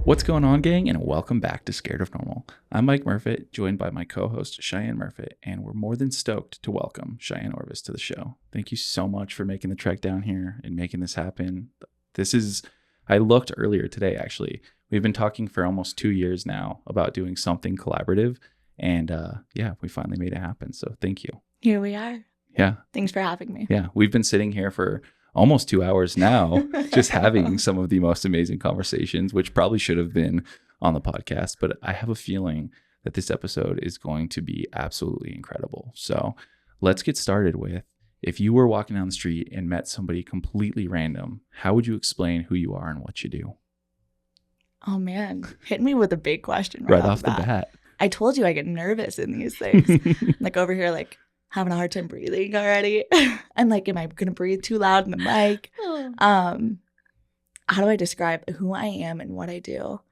What's going on, gang, and welcome back to Scared of Normal. I'm Mike Murfitt, joined by my co-host Shyanne Murfitt, and we're more than stoked to welcome Shyanne Orvis to the show. Thank you so much for making the trek down here and making this happen. I looked earlier today, actually. We've been talking for almost 2 years now about doing something collaborative, and we finally made it happen, so thank you. Here we are. Yeah. Thanks for having me. Yeah, we've been sitting here for almost 2 hours now, just having some of the most amazing conversations, which probably should have been on the podcast. But I have a feeling that this episode is going to be absolutely incredible. So let's get started with, if you were walking down the street and met somebody completely random, how would you explain who you are and what you do? Oh, man. Hit me with a big question right off the bat. I told you I get nervous in these things. Like over here, like, having a hard time breathing already. I'm like, am I going to breathe too loud in the mic? How do I describe who I am and what I do?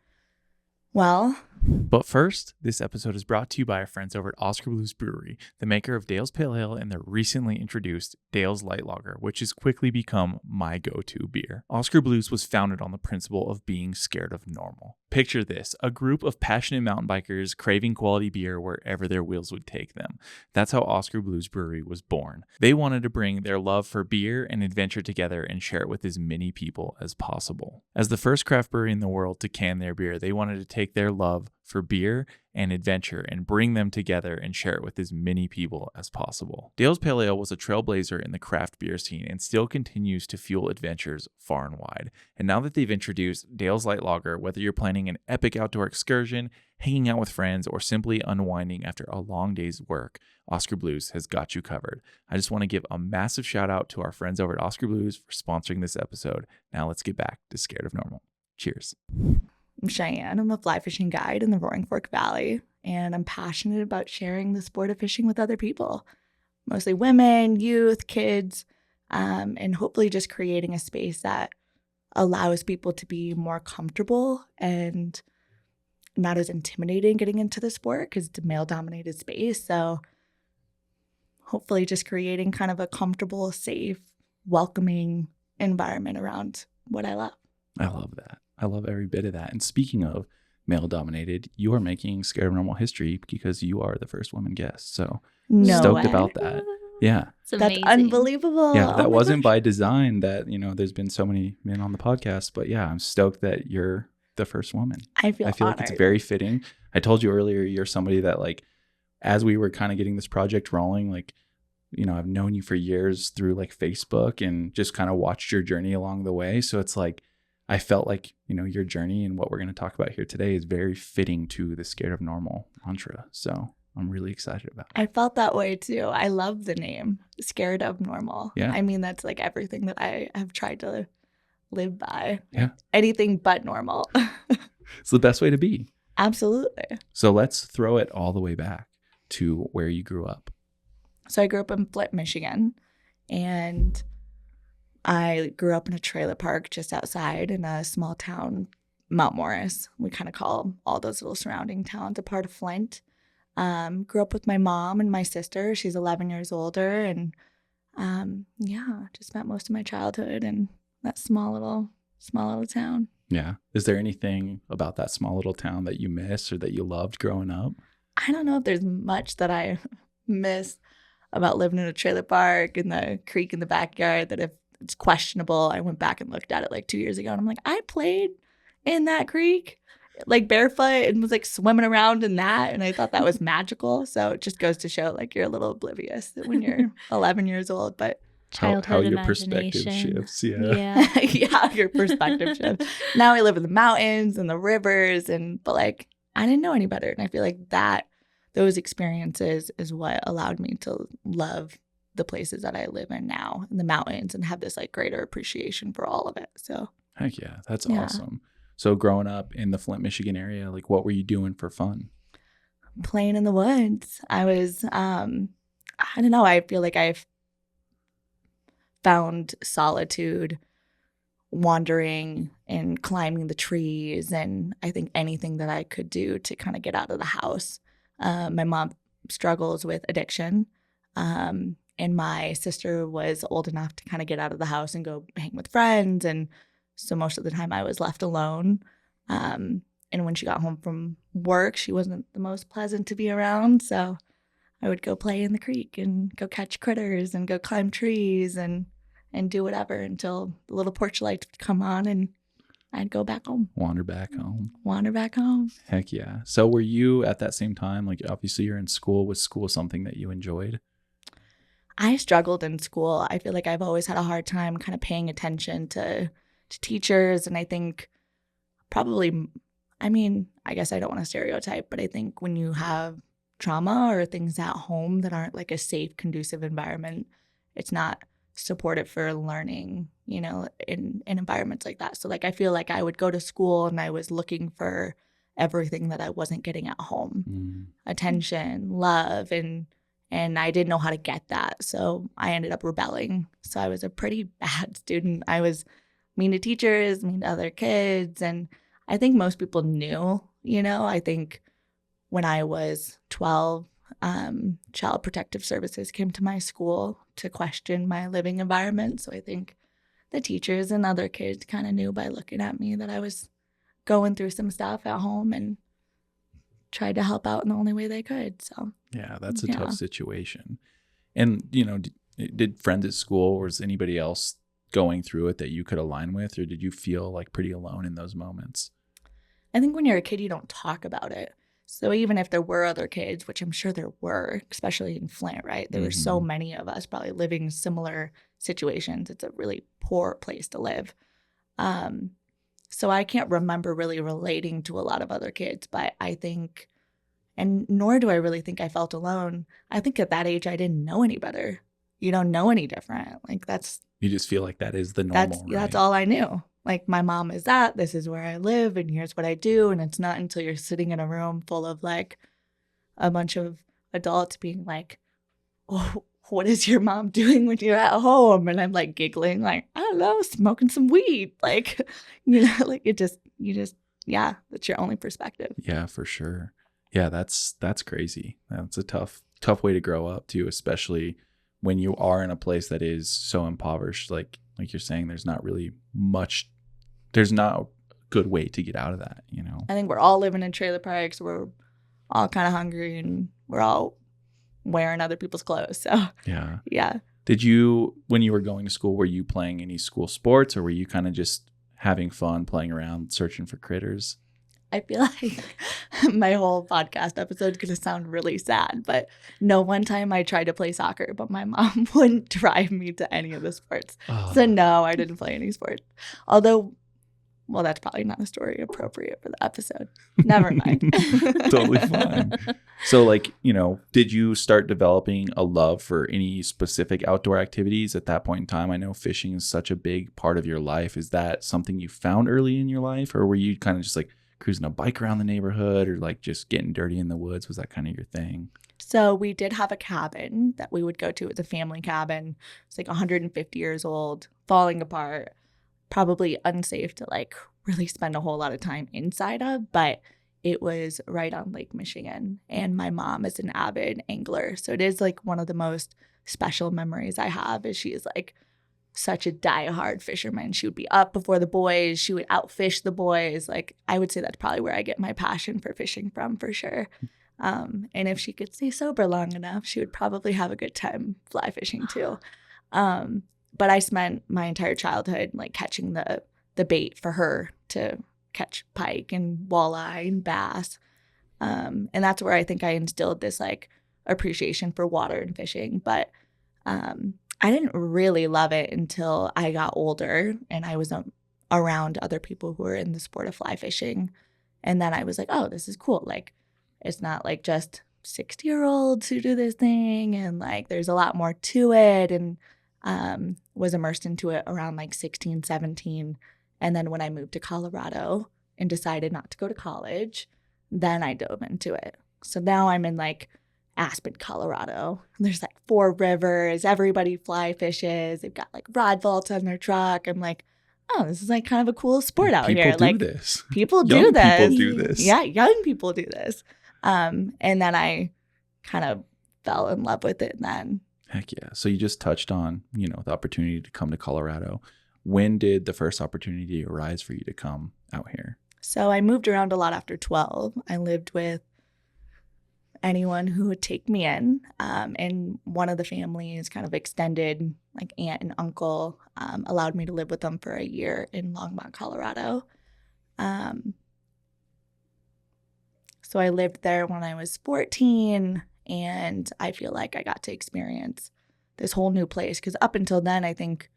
Well, but first, this episode is brought to you by our friends over at Oscar Blues Brewery, the maker of Dale's Pale Ale and their recently introduced Dale's Light Lager, which has quickly become my go-to beer. Oscar Blues was founded on the principle of being scared of normal. Picture this, a group of passionate mountain bikers craving quality beer wherever their wheels would take them. That's how Oscar Blues Brewery was born. They wanted to bring their love for beer and adventure together and share it with as many people as possible. As the first craft brewery in the world to can their beer, they wanted to take their love for beer and adventure and bring them together and share it with as many people as possible. Dale's Pale Ale was a trailblazer in the craft beer scene and still continues to fuel adventures far and wide. And now that they've introduced Dale's Light Lager, whether you're planning an epic outdoor excursion, hanging out with friends, or simply unwinding after a long day's work, Oscar Blues has got you covered. I just want to give a massive shout out to our friends over at Oscar Blues for sponsoring this episode. Now let's get back to Scared of Normal. Cheers. I'm Shyanne. I'm a fly fishing guide in the Roaring Fork Valley, and I'm passionate about sharing the sport of fishing with other people, mostly women, youth, kids, and hopefully just creating a space that allows people to be more comfortable and not as intimidating getting into the sport because it's a male-dominated space. So hopefully just creating kind of a comfortable, safe, welcoming environment around what I love. I love that. I love every bit of that. And speaking of male-dominated, you are making Scared of Normal history because you are the first woman guest. So stoked about that. Yeah. That's unbelievable. Yeah, that wasn't by design that, there's been so many men on the podcast. But yeah, I'm stoked that you're the first woman. I feel like it's very fitting. I told you earlier, you're somebody that, like, as we were kind of getting this project rolling, like, I've known you for years through like Facebook and just kind of watched your journey along the way. So it's like, I felt like, your journey and what we're going to talk about here today is very fitting to the Scared of Normal mantra. So I'm really excited about it. I felt that way too. I love the name, Scared of Normal. Yeah. I mean, that's like everything that I have tried to live by. Yeah. Anything but normal. It's the best way to be. Absolutely. So let's throw it all the way back to where you grew up. So I grew up in Flint, Michigan, and I grew up in a trailer park just outside in a small town, Mount Morris. We kind of call all those little surrounding towns a part of Flint. Grew up with my mom and my sister. She's 11 years older. And just spent most of my childhood in that small little town. Yeah. Is there anything about that small little town that you miss or that you loved growing up? I don't know if there's much that I miss about living in a trailer park and the creek in the backyard that if it's questionable. I went back and looked at it like 2 years ago and I'm like, I played in that creek like barefoot and was like swimming around in that. And I thought that was magical. So it just goes to show like you're a little oblivious when you're 11 years old, but how your perspective shifts. Yeah. Yeah, your perspective shifts. Now I live in the mountains and the rivers but like I didn't know any better. And I feel like those experiences is what allowed me to love the places that I live in now in the mountains and have this like greater appreciation for all of it. So heck yeah, that's awesome. So growing up in the Flint, Michigan area, like what were you doing for fun? Playing in the woods. I was, I don't know. I feel like I've found solitude wandering and climbing the trees. And I think anything that I could do to kind of get out of the house. My mom struggles with addiction. And my sister was old enough to kind of get out of the house and go hang with friends. And so most of the time I was left alone. And when she got home from work, she wasn't the most pleasant to be around. So I would go play in the creek and go catch critters and go climb trees and do whatever until the little porch lights would come on and I'd go back home. Wander back home. Wander back home. Heck yeah. So were you at that same time, like obviously you're in school, was school something that you enjoyed? I struggled in school. I feel like I've always had a hard time kind of paying attention to teachers. And I think probably, I mean, I guess I don't want to stereotype, but I think when you have trauma or things at home that aren't like a safe, conducive environment, it's not supportive for learning, you know, in environments like that. So like I feel like I would go to school and I was looking for everything that I wasn't getting at home. Attention, love, and I didn't know how to get that. So I ended up rebelling. So I was a pretty bad student. I was mean to teachers, mean to other kids, and I think most people knew, you know. I think when I was 12, Child Protective Services came to my school to question my living environment. So I think the teachers and other kids kind of knew by looking at me that I was going through some stuff at home and tried to help out in the only way they could. So yeah, that's a tough situation. And, you know, did friends at school or was anybody else going through it that you could align with, or did you feel like pretty alone in those moments? I think when you're a kid, you don't talk about it. So even if there were other kids, which I'm sure there were, especially in Flint, right? There were so many of us probably living similar situations. It's a really poor place to live. So I can't remember really relating to a lot of other kids, but I think, and nor do I really think I felt alone. I think at that age, I didn't know any better. You don't know any different. Like you just feel like that is the normal, right? That's all I knew. Like my mom is that, this is where I live and here's what I do. And it's not until you're sitting in a room full of like a bunch of adults being like, oh, what is your mom doing when you're at home? And I'm like giggling, like, I don't know, smoking some weed. Like, you know, like you just, yeah, that's your only perspective. Yeah, for sure. Yeah, that's crazy. That's a tough way to grow up too, especially when you are in a place that is so impoverished. Like you're saying, there's not a good way to get out of that, you know? I think we're all living in trailer parks. We're all kind of hungry and we're all wearing other people's clothes. So yeah. Did you, when you were going to school, were you playing any school sports or were you kind of just having fun playing around, searching for critters? I feel like my whole podcast episode is going to sound really sad, but no, one time I tried to play soccer, but my mom wouldn't drive me to any of the sports. So no, I didn't play any sports. Although, well, that's probably not a story appropriate for the episode. Never mind. Totally fine. So like, you know, did you start developing a love for any specific outdoor activities at that point in time? I know fishing is such a big part of your life. Is that something you found early in your life, or were you kind of just like cruising a bike around the neighborhood or like just getting dirty in the woods? Was that kind of your thing? So we did have a cabin that we would go to. It was a family cabin. It's like 150 years old, falling apart, probably unsafe to like really spend a whole lot of time inside of, but it was right on Lake Michigan. And my mom is an avid angler. So it is like one of the most special memories I have is she is like such a diehard fisherman. She would be up before the boys. She would outfish the boys. Like I would say that's probably where I get my passion for fishing from, for sure. And if she could stay sober long enough, she would probably have a good time fly fishing too. But I spent my entire childhood like catching the bait for her to catch pike and walleye and bass. And that's where I think I instilled this like appreciation for water and fishing. But I didn't really love it until I got older and I was around other people who were in the sport of fly fishing. And then I was like, oh, this is cool. Like, it's not like just 60-year-olds who do this thing. And like, there's a lot more to it. And was immersed into it around like 16, 17. And then when I moved to Colorado and decided not to go to college, then I dove into it. So now I'm in like Aspen, Colorado. And there's like 4 rivers. Everybody fly fishes. They've got like rod vaults on their truck. I'm like, oh, this is like kind of a cool sport out here. People like do this. People do this. People do this. Yeah, young people do this. And then I kind of fell in love with it then. Heck yeah. So you just touched on, you know, the opportunity to come to Colorado. When did the first opportunity arise for you to come out here? So I moved around a lot after 12. I lived with anyone who would take me in. And one of the families, kind of extended, like aunt and uncle, allowed me to live with them for a year in Longmont, Colorado. So I lived there when I was 14, and I feel like I got to experience this whole new place. Because up until then, I think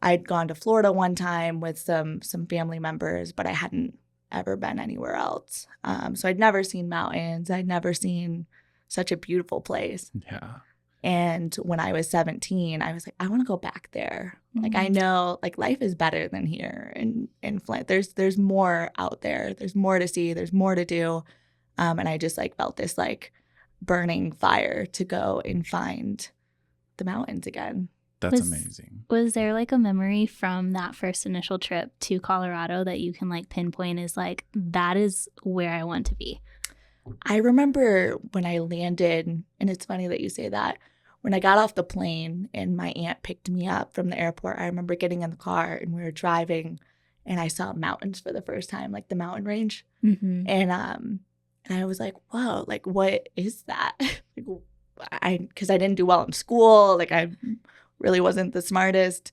I'd gone to Florida one time with some family members, but I hadn't ever been anywhere else. So I'd never seen mountains. I'd never seen such a beautiful place. Yeah. And when I was 17, I was like, I want to go back there. Like, I know, like, life is better than here in Flint. There's more out there. There's more to see. There's more to do. And I just, like, felt this, like, burning fire to go and find the mountains again. That's amazing. Was there, like, a memory from that first initial trip to Colorado that you can, like, pinpoint as, like, that is where I want to be? I remember when I landed, and it's funny that you say that, when I got off the plane and my aunt picked me up from the airport, I remember getting in the car and we were driving and I saw mountains for the first time, like the mountain range. Mm-hmm. And I was like, whoa, like, what is that? Because I didn't do well in school. Like, I really wasn't the smartest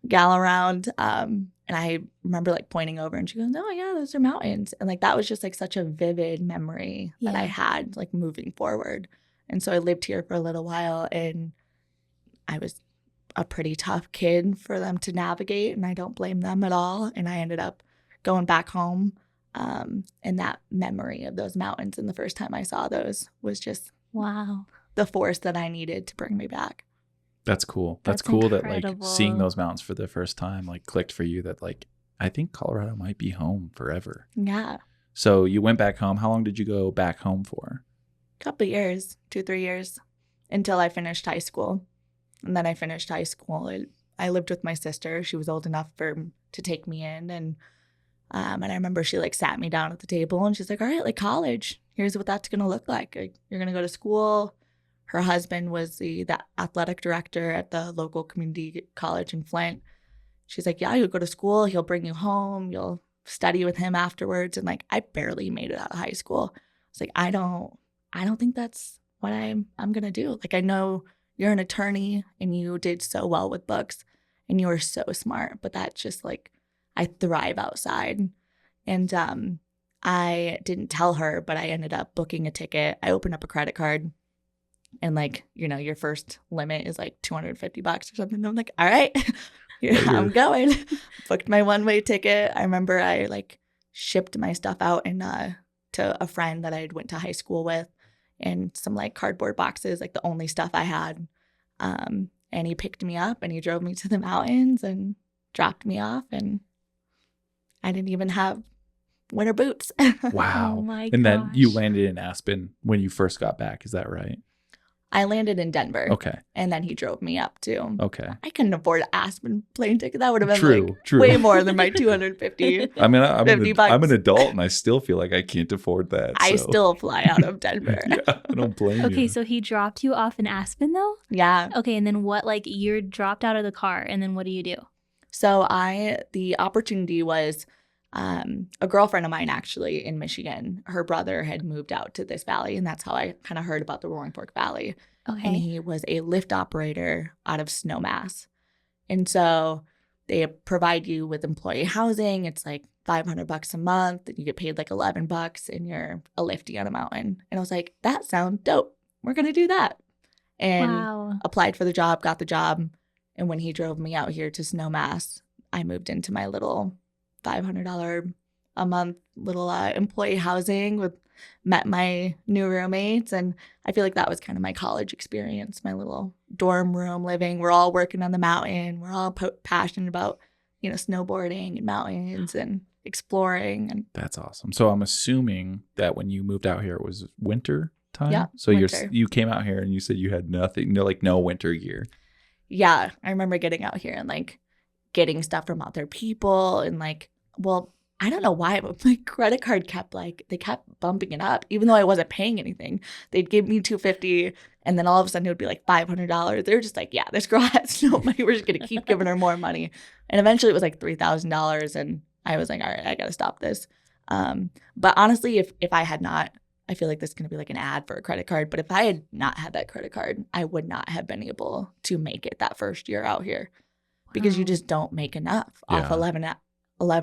gal around. And I remember, like, pointing over and she goes, oh, yeah, those are mountains. And, like, that was just, like, such a vivid memory that I had, like, moving forward. And so I lived here for a little while, and I was a pretty tough kid for them to navigate, and I don't blame them at all. And I ended up going back home. And that memory of those mountains and the first time I saw those was just the force that I needed to bring me back. That's cool. That's cool incredible. That, like, seeing those mountains for the first time, like, clicked for you that, like, I think Colorado might be home forever. Yeah. So you went back home. How long did you go back home for? Couple of years, 2-3 years, until I finished high school. And then I finished high school. I lived with my sister. She was old enough to take me in. And I remember she, like, sat me down at the table and she's like, all right, like, college, here's what that's going to look like. You're going to go to school. Her husband was the athletic director at the local community college in Flint. She's like, yeah, you'll go to school. He'll bring you home. You'll study with him afterwards. And, like, I barely made it out of high school. I was like, I don't think that's what I'm going to do. Like, I know you're an attorney and you did so well with books and you were so smart, but that's just, like, I thrive outside. And I didn't tell her, but I ended up booking a ticket. I opened up a credit card and, like, you know, your first limit is like $250 or something. And I'm like, all right, I'm going. Booked my one-way ticket. I remember I, like, shipped my stuff out and to a friend that I went to high school with, and some, like, cardboard boxes, like the only stuff I had. And he picked me up and he drove me to the mountains and dropped me off, and I didn't even have winter boots. Wow. Oh my and gosh. Then you landed in Aspen when you first got back. Is that right? I landed in Denver. Okay. And then he drove me up too. Okay. I couldn't afford an Aspen plane ticket. That would have been true. Way more than my $250. I mean, I'm an adult bucks. and I still feel like I can't afford that. I still fly out of Denver. Yeah, I don't blame you. Okay, so he dropped you off in Aspen though? Yeah. Okay, and then what, like, you're dropped out of the car and then what do you do? So the opportunity was a girlfriend of mine actually in Michigan. Her brother had moved out to this valley, and that's how I kind of heard about the Roaring Fork Valley. Okay. And he was a lift operator out of Snowmass. And so they provide you with employee housing. It's like $500 a month, and you get paid like $11, and you're a lifty on a mountain. And I was like, that sounds dope. We're going to do that. And applied for the job, got the job. And when he drove me out here to Snowmass, I moved into my little $500 a month little employee housing, met my new roommates, and I feel like that was kind of my college experience, my little dorm room living. We're all working on the mountain. We're all passionate about, you know, snowboarding and mountains and exploring. And that's awesome. So I'm assuming that when you moved out here, it was winter time. Yeah. So winter. you came out here and you said you had nothing, no winter gear. Yeah, I remember getting out here and, like, getting stuff from other people, and, like, well, I don't know why, but my credit card kept bumping it up, even though I wasn't paying anything. They'd give me $250, and then all of a sudden it would be like $500. They were just like, yeah, this girl has no money. We're just gonna keep giving her more money. And eventually it was like $3,000, and I was like, all right, I got to stop this. But honestly, if I had not, I feel like this is going to be like an ad for a credit card, but if I had not had that credit card, I would not have been able to make it that first year out here because you just don't make enough off 11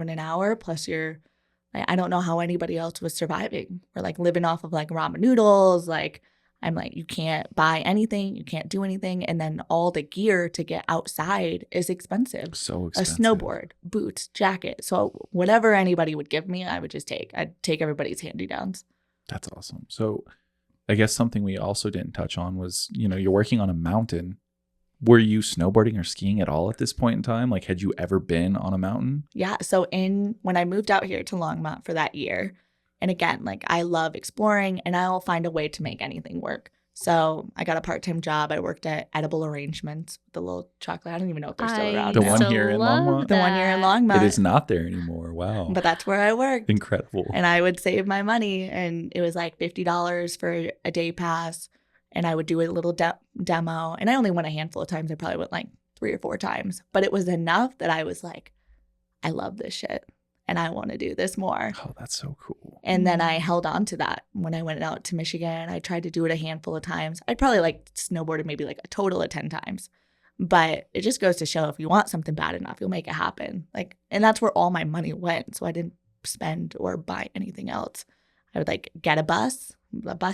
an hour. Plus I don't know how anybody else was surviving. We're like living off of like ramen noodles. Like I'm like, you can't buy anything. You can't do anything. And then all the gear to get outside is expensive. So expensive. A snowboard, boots, jacket. So whatever anybody would give me, I would just take. I'd take everybody's hand-me-downs. That's awesome. So I guess something we also didn't touch on was, you're working on a mountain. Were you snowboarding or skiing at all at this point in time? Like, had you ever been on a mountain? Yeah. So when I moved out here to Longmont for that year, and again, like I love exploring and I'll find a way to make anything work. So I got a part-time job. I worked at Edible Arrangements, the little chocolate. I don't even know if they're still around. The now. one here in Longmont? The one here in Longmont. It is not there anymore. Wow. But that's where I worked. Incredible. And I would save my money, and it was like $50 for a day pass, and I would do a little demo. And I only went a handful of times. I probably went like 3 or 4 times. But it was enough that I was like, I love this shit, and I want to do this more. Oh, that's so cool. And then I held on to that. When I went out to Michigan, I tried to do it a handful of times. I'd probably like snowboarded maybe like a total of 10 times. But it just goes to show if you want something bad enough, you'll make it happen. Like, and that's where all my money went. So I didn't spend or buy anything else. I would like get a bus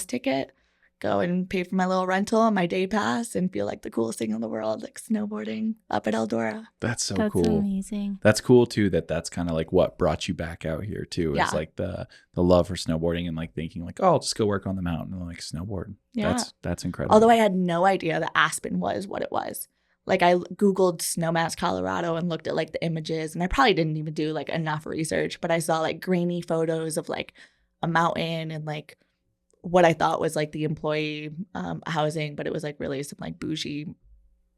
ticket, go and pay for my little rental and my day pass and feel like the coolest thing in the world, like snowboarding up at Eldora. That's so That's cool. amazing. That's cool too. That's kind of like what brought you back out here too. Yeah. It's like the love for snowboarding and like thinking like, oh, I'll just go work on the mountain and like snowboard. Yeah. That's incredible. Although I had no idea that Aspen was what it was. Like I Googled Snowmass, Colorado and looked at like the images, and I probably didn't even do like enough research, but I saw like grainy photos of like a mountain and like what I thought was like the employee housing, but it was like really some like bougie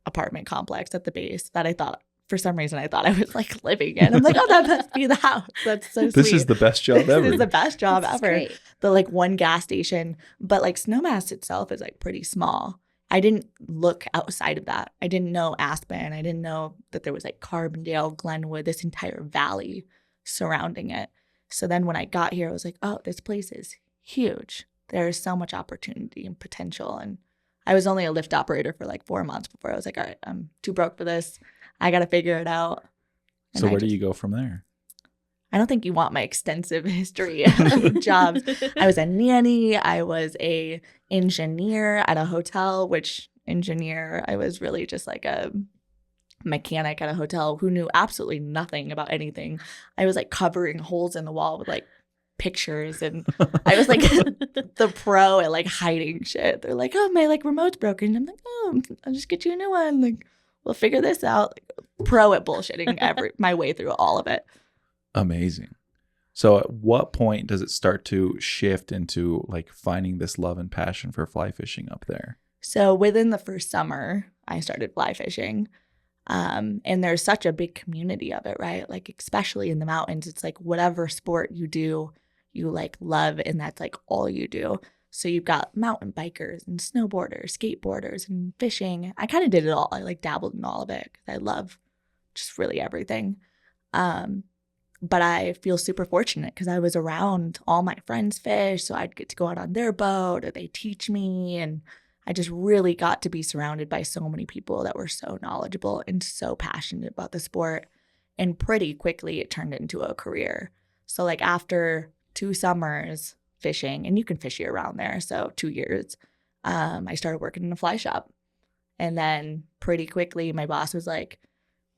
apartment complex at the base that I thought, for some reason, I thought I was like living in. I'm like, oh, that must be the house. That's so sweet. This is the best job ever. This is the best job That's ever. great. The like one gas station, but like Snowmass itself is like pretty small. I didn't look outside of that. I didn't know Aspen. I didn't know that there was like Carbondale, Glenwood, this entire valley surrounding it. So then when I got here, I was like, oh, this place is huge. There is so much opportunity and potential. And I was only a lift operator for like 4 months before I was like, all right, I'm too broke for this. I got to figure it out. And So where do you go from there? I don't think you want my extensive history of jobs. I was a nanny. I was a engineer at a hotel, I was really just like a mechanic at a hotel who knew absolutely nothing about anything. I was like covering holes in the wall with like pictures, and I was like the pro at like hiding shit. They're like, oh, my like remote's broken. I'm like, oh, I'll just get you a new one. Like, we'll figure this out. Like, pro at bullshitting my way through all of it. Amazing. So at what point does it start to shift into like finding this love and passion for fly fishing up there? So within the first summer, I started fly fishing. And there's such a big community of it, right? Like, especially in the mountains, it's like whatever sport you do, you like love, and that's like all you do. So you've got mountain bikers and snowboarders, skateboarders, and fishing. I kind of did it all. I like dabbled in all of it because I love just really everything. But I feel super fortunate because I was around all my friends' fish, so I'd get to go out on their boat or they teach me. And I just really got to be surrounded by so many people that were so knowledgeable and so passionate about the sport. And pretty quickly, it turned into a career. So like after 2 summers fishing, and you can fish year round there, so 2 years, I started working in a fly shop. And then pretty quickly, my boss was like,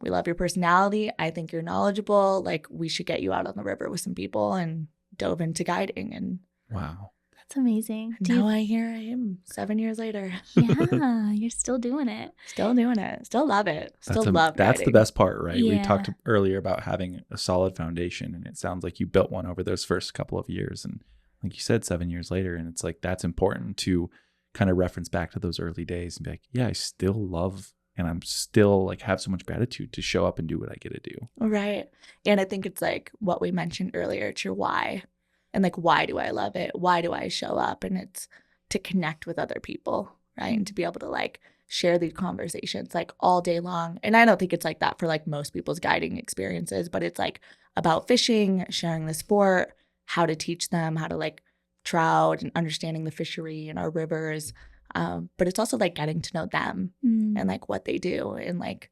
we love your personality. I think you're knowledgeable. Like, we should get you out on the river with some people, and dove into guiding. And Wow. That's amazing. now here I am 7 years later. Yeah, you're still doing it. Still doing it. Still love it. Still love That's the guiding. best part, right? We Yeah. talked earlier about having a solid foundation, and it sounds like you built one over those first couple of years. And like you said, 7 years later, and it's like that's important to kind of reference back to those early days and be like, yeah, I still love, and I'm still like have so much gratitude to show up and do what I get to do. Right. And I think it's like what we mentioned earlier, it's your why. And like, why do I love it? Why do I show up? And it's to connect with other people, right? And to be able to like share these conversations like all day long. And I don't think it's like that for like most people's guiding experiences, but it's like about fishing, sharing the sport, how to teach them how to like trout and understanding the fishery in our rivers. But it's also like getting to know them and like what they do and like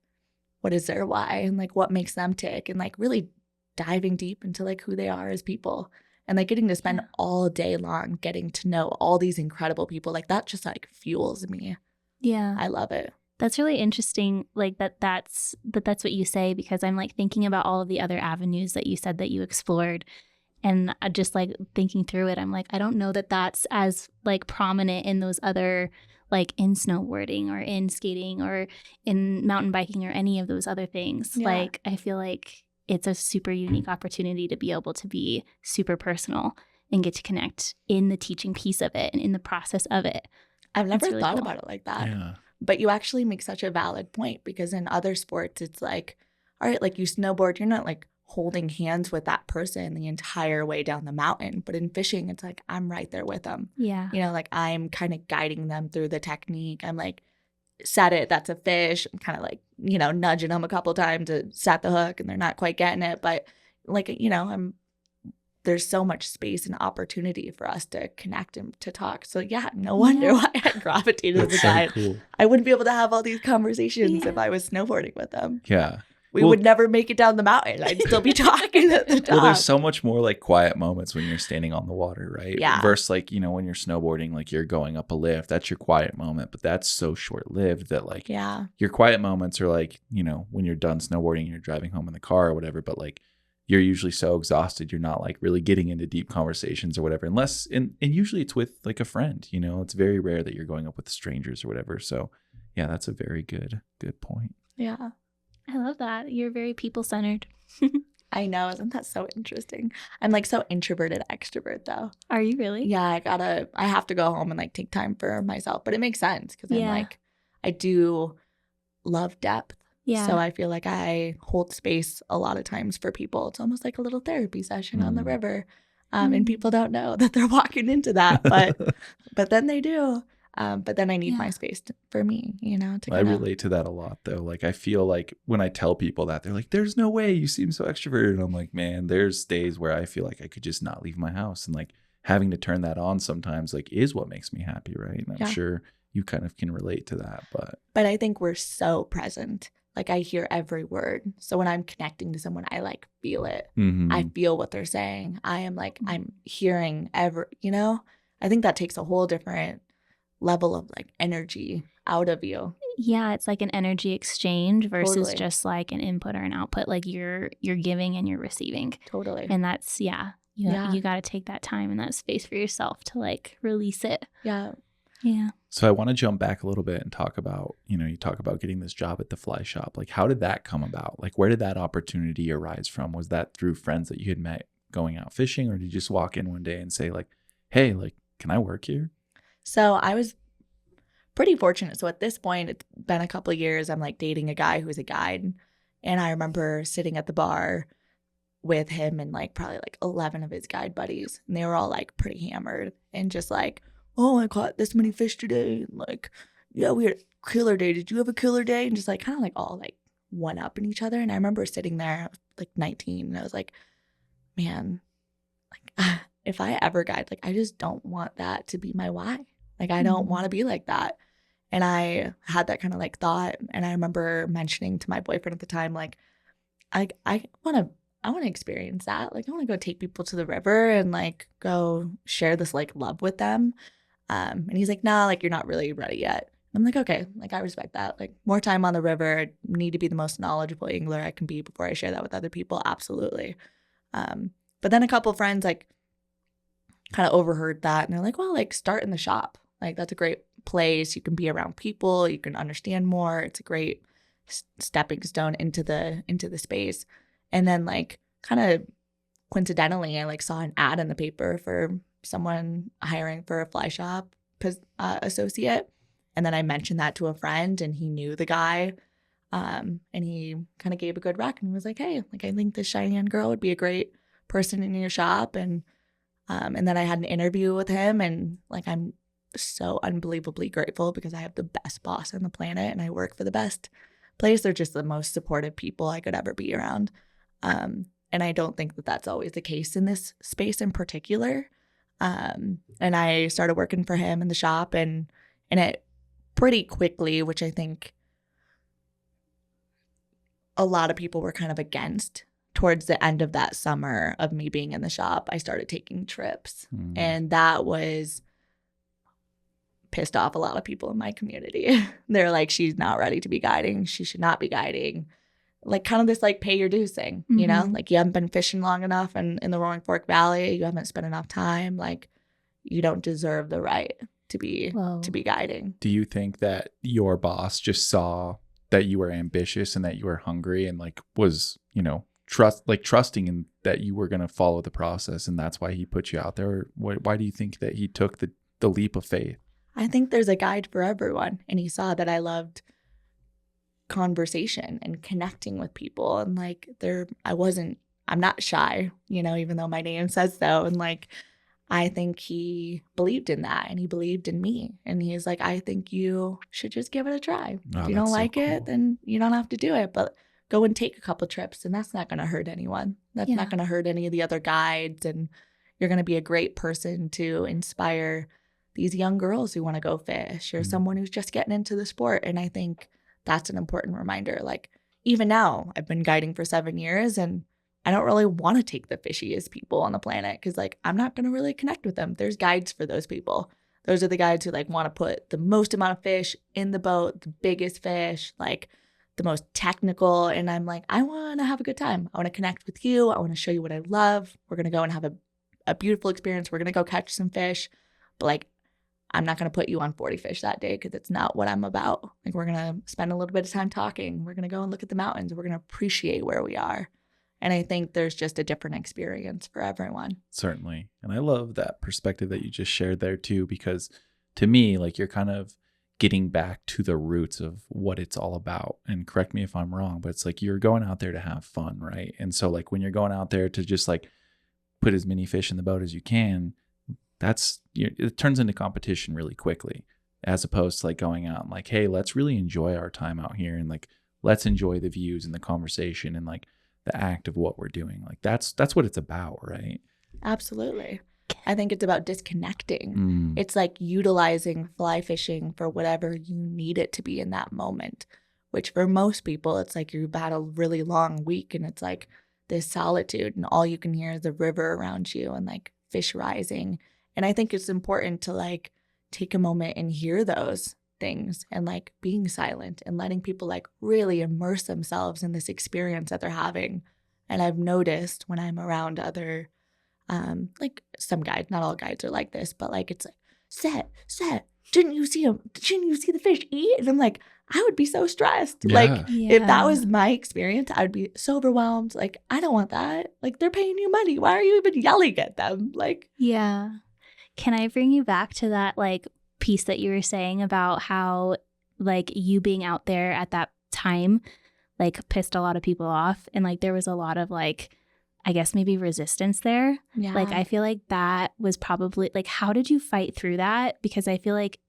what is their why and like what makes them tick and like really diving deep into like who they are as people and like getting to spend all day long getting to know all these incredible people. Like that just like fuels me. Yeah. I love it. That's really interesting, like that's what you say, because I'm like thinking about all of the other avenues that you said that you explored, and just like thinking through it, I'm like, I don't know that that's as like prominent in those other, like in snowboarding or in skating or in mountain biking or any of those other things. Yeah. Like I feel like it's a super unique opportunity to be able to be super personal and get to connect in the teaching piece of it and in the process of it. I've never really thought cool. about it like that. Yeah. But you actually make such a valid point because in other sports, it's like, all right, like you snowboard, you're not like holding hands with that person the entire way down the mountain. But in fishing, it's like I'm right there with them. Yeah. You know, like I'm kind of guiding them through the technique. I'm like, set it, that's a fish. I'm kind of like, you know, nudging them a couple times to set the hook and they're not quite getting it. But like, you know, there's so much space and opportunity for us to connect and to talk. So yeah, no wonder why I gravitated to the guy. Cool. I wouldn't be able to have all these conversations if I was snowboarding with them. Yeah. We would never make it down the mountain. I'd still be talking at the top. Well, there's so much more like quiet moments when you're standing on the water, right? Yeah. Versus like, you know, when you're snowboarding, like you're going up a lift, that's your quiet moment, but that's so short lived that like your quiet moments are like, you know, when you're done snowboarding and you're driving home in the car or whatever, but like you're usually so exhausted, you're not like really getting into deep conversations or whatever, unless, and usually it's with like a friend, you know, it's very rare that you're going up with strangers or whatever. So yeah, that's a very good point. Yeah. I love that. You're very people-centered. I know. Isn't that so interesting? I'm like so introverted extrovert though. Are you really? Yeah, I have to go home and like take time for myself, but it makes sense because I'm like, I do love depth. Yeah. So I feel like I hold space a lot of times for people. It's almost like a little therapy session on the river. And people don't know that they're walking into that, but then they do. But then I need my space for me, you know, to I relate to that a lot though. Like I feel like when I tell people that, they're like, there's no way, you seem so extroverted. And I'm like, man, there's days where I feel like I could just not leave my house, and like having to turn that on sometimes like is what makes me happy, right? And I'm sure you kind of can relate to that. But I think we're so present. Like I hear every word. So when I'm connecting to someone, I like feel it. I feel what they're saying. I am like, I'm hearing you know, I think that takes a whole different level of like energy out of you. Yeah, it's like an energy exchange versus just like an input or an output. Like you're giving and you're receiving. Totally. And that's you got to take that time and that space for yourself to like release it. Yeah. Yeah. So I want to jump back a little bit and talk about, you know, you talk about getting this job at the fly shop. Like how did that come about? Like where did that opportunity arise from? Was that through friends that you had met going out fishing, or did you just walk in one day and say like, hey, like, can I work here? So I was pretty fortunate. So at this point, it's been a couple of years. I'm like dating a guy who's a guide. And I remember sitting at the bar with him and like probably like 11 of his guide buddies. And they were all like pretty hammered and just like, oh, I caught this many fish today. And like, yeah, we had a killer day. Did you have a killer day? And just like kind of like all like one up in each other. And I remember sitting there like 19 and I was like, man, like if I ever guide, like I just don't want that to be my why. Like I don't want to be like that. And I had that kind of like thought. And I remember mentioning to my boyfriend at the time, like, I want to experience that. Like I want to go take people to the river and like go share this like love with them. And he's like, nah, like you're not really ready yet. I'm like, okay, like I respect that. Like more time on the river, I need to be the most knowledgeable angler I can be before I share that with other people. Absolutely. But then a couple of friends like kind of overheard that and they're like, well, like start in the shop. Like that's a great place. You can be around people. You can understand more. It's a great stepping stone into the space. And then like kind of coincidentally, I like saw an ad in the paper for someone hiring for a fly shop associate. And then I mentioned that to a friend and he knew the guy. And he kind of gave a good rec and he was like, hey, like I think this Shyanne girl would be a great person in your shop. And then I had an interview with him and like I'm so unbelievably grateful because I have the best boss on the planet and I work for the best place. They're just the most supportive people I could ever be around. And And I don't think that that's always the case in this space in particular. And I started working for him in the shop, and it pretty quickly, which I think a lot of people were kind of against. Towards the end of that summer of me being in the shop, I started taking trips. And that was pissed off a lot of people in my community. They're like, she's not ready to be guiding. She should not be guiding. Like kind of this like pay your dues thing, you know? Like you haven't been fishing long enough and in the Roaring Fork Valley, you haven't spent enough time. Like you don't deserve the right to be guiding. Do you think that your boss just saw that you were ambitious and that you were hungry and like was, you know, trusting in that you were going to follow the process, and that's why he put you out there? Why do you think that he took the leap of faith? I think there's a guide for everyone, and he saw that I loved conversation and connecting with people, and like I'm not shy, you know, even though my name says so. And like I think he believed in that, and he believed in me, and he's like, I think you should just give it a try. If you don't like it, then you don't have to do it, but go and take a couple trips, and that's not going to hurt anyone. That's not going to hurt any of the other guides, and you're going to be a great person to inspire these young girls who want to go fish, or someone who's just getting into the sport. And I think that's an important reminder. Like even now, I've been guiding for 7 years, and I don't really want to take the fishiest people on the planet because like I'm not going to really connect with them. There's guides for those people. Those are the guides who like want to put the most amount of fish in the boat, the biggest fish, like the most technical. And I'm like, I want to have a good time. I want to connect with you. I want to show you what I love. We're going to go and have a beautiful experience. We're going to go catch some fish. But like, I'm not going to put you on 40 fish that day because it's not what I'm about. Like we're going to spend a little bit of time talking. We're going to go and look at the mountains. We're going to appreciate where we are. And I think there's just a different experience for everyone. Certainly. And I love that perspective that you just shared there too, because to me, like you're kind of getting back to the roots of what it's all about. And correct me if I'm wrong, but it's like you're going out there to have fun, right? And so like when you're going out there to just like put as many fish in the boat as you can, it turns into competition really quickly, as opposed to like going out and like, hey, let's really enjoy our time out here, and like let's enjoy the views and the conversation and like the act of what we're doing. Like that's what it's about, right? Absolutely. I think it's about disconnecting. It's like utilizing fly fishing for whatever you need it to be in that moment, which for most people, it's like you've had a really long week and it's like this solitude and all you can hear is the river around you and like fish rising. And I think it's important to like take a moment and hear those things and like being silent and letting people like really immerse themselves in this experience that they're having. And I've noticed when I'm around other like some guides, not all guides are like this, but like it's like, set, didn't you see him? Didn't you see the fish eat? And I'm like, I would be so stressed. Yeah. Like if that was my experience, I would be so overwhelmed. Like, I don't want that. Like they're paying you money. Why are you even yelling at them? Like, yeah. Can I bring you back to that like piece that you were saying about how like you being out there at that time like pissed a lot of people off, and like there was a lot of like, I guess maybe resistance there. yeah. Like I feel like that was probably like, how did you fight through that? Because I feel like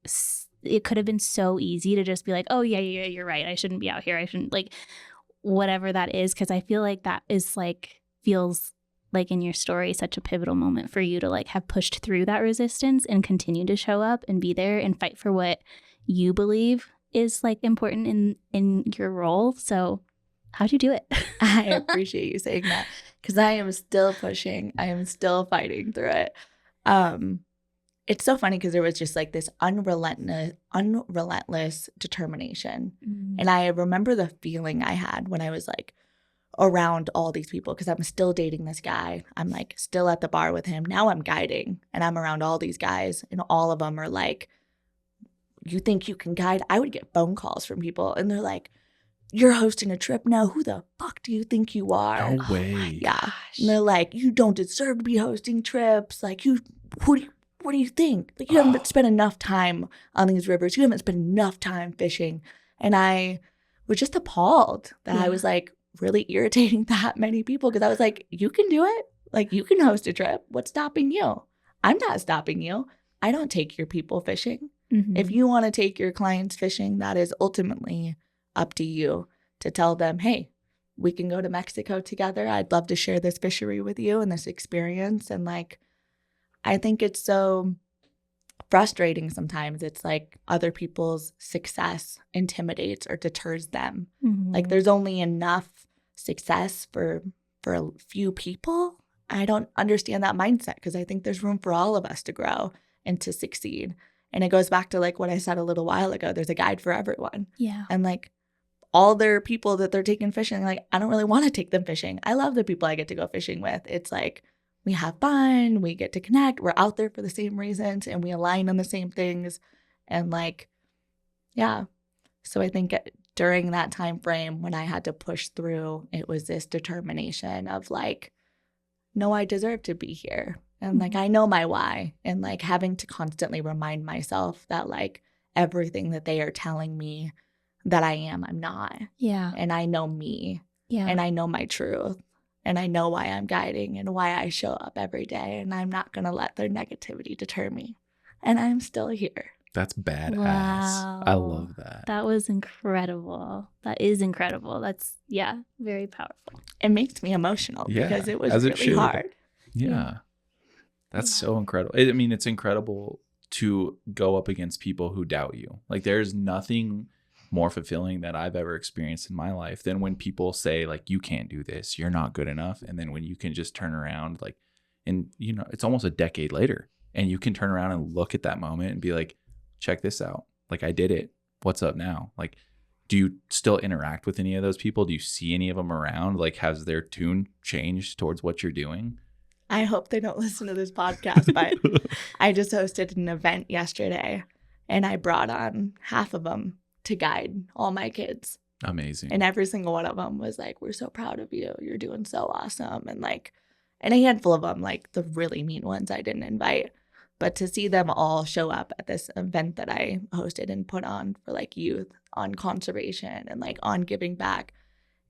it could have been so easy to just be like, oh yeah, you're right, I shouldn't be out here, I shouldn't, like whatever that is. Because I feel like that is like feels like in your story such a pivotal moment for you to like have pushed through that resistance and continue to show up and be there and fight for what you believe is like important in your role. So how'd you do it? I appreciate you saying that because I am still pushing. I am still fighting through it. It's so funny because there was just like this unrelentless determination. And I remember the feeling I had when I was like around all these people, because I'm still dating this guy. I'm like still at the bar with him. Now I'm guiding and I'm around all these guys and all of them are like, you think you can guide? I would get phone calls from people and they're like, you're hosting a trip now. Who the fuck do you think you are? No way. Yeah. And they're like, you don't deserve to be hosting trips. Like, what do you think? Like, you haven't spent enough time on these rivers. You haven't spent enough time fishing. And I was just appalled that I was like really irritating that many people, because I was like, you can do it. Like, you can host a trip. What's stopping you? I'm not stopping you. I don't take your people fishing. If you want to take your clients fishing, that is ultimately up to you to tell them, hey, we can go to Mexico together. I'd love to share this fishery with you and this experience. And like, I think it's so frustrating sometimes. It's like other people's success intimidates or deters them. Like there's only enough success for a few people. I don't understand that mindset because I think there's room for all of us to grow and to succeed. And it goes back to like what I said a little while ago. There's a guide for everyone. Yeah. And like all their people that they're taking fishing, like I don't really want to take them fishing. I love the people I get to go fishing with. It's like we have fun, we get to connect, we're out there for the same reasons, and we align on the same things. And like, yeah. So I think during that time frame when I had to push through, it was this determination of like, no, I deserve to be here. And like, I know my why. And like having to constantly remind myself that like everything that they are telling me that I am, I'm not. Yeah. And I know me. Yeah. And I know my truth. And I know why I'm guiding and why I show up every day. And I'm not going to let their negativity deter me. And I'm still here. That's badass. Wow. I love that. That was incredible. That is incredible. That's, yeah, very powerful. It makes me emotional Yeah, because it was as it really should. hard. Yeah. That's so incredible. I mean, it's incredible to go up against people who doubt you. Like there's nothing more fulfilling that I've ever experienced in my life than when people say like, you can't do this, you're not good enough. And then when you can just turn around like, and you know, it's almost a decade later and you can turn around and look at that moment and be like, check this out. Like I did it. What's up now? Like, do you still interact with any of those people? Do you see any of them around? Like, has their tune changed towards what you're doing? I hope they don't listen to this podcast, but I just hosted an event yesterday and I brought on half of them to guide all my kids. Amazing. And every single one of them was like, we're so proud of you. You're doing so awesome. And like, and a handful of them, like the really mean ones I didn't invite. But to see them all show up at this event that I hosted and put on for like youth on conservation and like on giving back,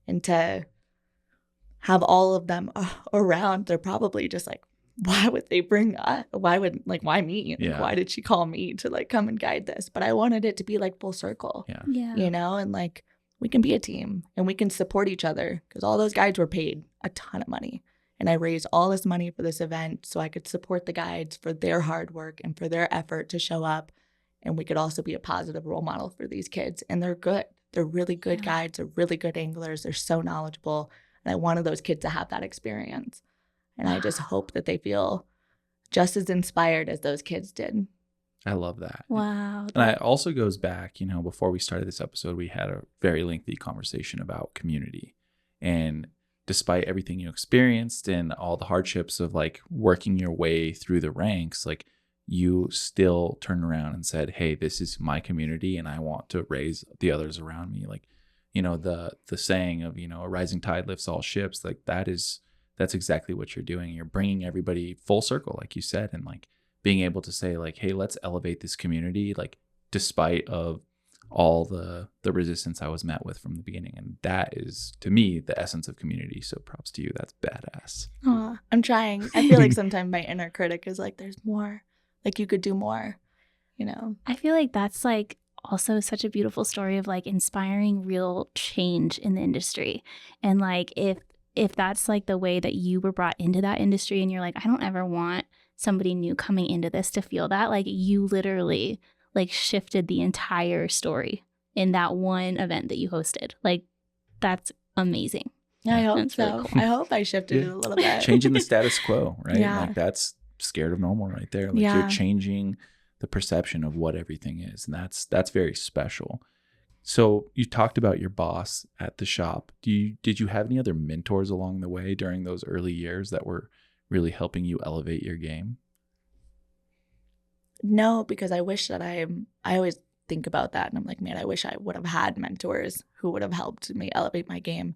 and to have all of them around, they're probably just like, why would they bring us? Why me? Yeah. Why did she call me to like come and guide this? But I wanted it to be like full circle, Yeah. you know, and like we can be a team and we can support each other because all those guides were paid a ton of money. And I raised all this money for this event so I could support the guides for their hard work and for their effort to show up. And we could also be a positive role model for these kids. And they're good. They're really good guides. They're really good anglers. They're so knowledgeable. And I wanted those kids to have that experience. And I just hope that they feel just as inspired as those kids did. I love that. Wow. And it also goes back, you know, before we started this episode, we had a very lengthy conversation about community. And despite everything you experienced and all the hardships of like working your way through the ranks, like you still turned around and said, hey, this is my community and I want to raise the others around me. Like, you know, the saying of, you know, a rising tide lifts all ships, like that's exactly what you're doing. You're bringing everybody full circle, like you said, and like being able to say like, hey, let's elevate this community, like despite of all the resistance I was met with from the beginning. And that is, to me, the essence of community. So props to you. That's badass. Aw, I'm trying. I feel like sometimes my inner critic is like, there's more. Like you could do more, you know? I feel like that's like also such a beautiful story of like inspiring real change in the industry. And like if that's like the way that you were brought into that industry and you're like, I don't ever want somebody new coming into this to feel that, like you literally like shifted the entire story in that one event that you hosted. Like that's amazing. I hope That's so. really cool. I hope I shifted it a little bit. Changing the status quo, right? Yeah. Like that's Scared of Normal right there. Like Yeah. you're changing the perception of what everything is. And that's very special. So you talked about your boss at the shop. Did you have any other mentors along the way during those early years that were really helping you elevate your game? No, because I wish that I always think about that and I'm like, man, I wish I would have had mentors who would have helped me elevate my game.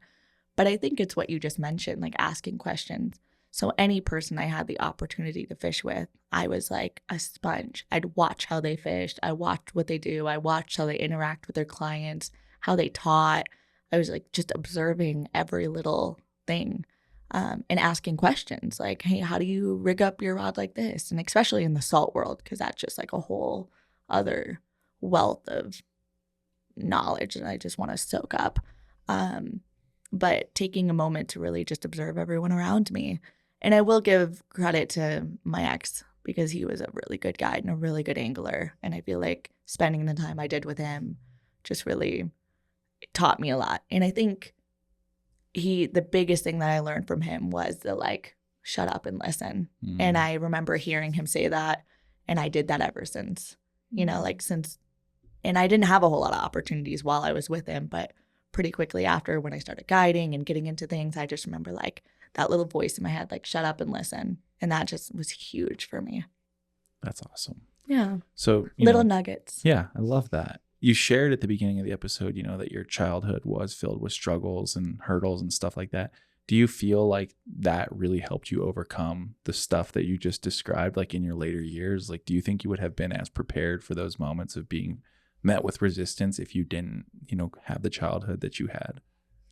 But I think it's what you just mentioned, like asking questions. So any person I had the opportunity to fish with, I was like a sponge. I'd watch how they fished. I watched what they do. I watched how they interact with their clients, how they taught. I was like just observing every little thing. And asking questions like, hey, how do you rig up your rod like this? And especially in the salt world, because that's just like a whole other wealth of knowledge that I just want to soak up. but taking a moment to really just observe everyone around me. And I will give credit to my ex because he was a really good guide and a really good angler. And I feel like spending the time I did with him just really taught me a lot. And I think the biggest thing that I learned from him was the like, shut up and listen. And I remember hearing him say that, and I did that ever since, and I didn't have a whole lot of opportunities while I was with him, but pretty quickly after, when I started guiding and getting into things, I just remember like that little voice in my head, like, shut up and listen. And that just was huge for me. That's awesome. Yeah. So little nuggets. Yeah, I love that. You shared at the beginning of the episode, that your childhood was filled with struggles and hurdles and stuff like that. Do you feel like that really helped you overcome the stuff that you just described, like in your later years? Like, do you think you would have been as prepared for those moments of being met with resistance if you didn't, have the childhood that you had?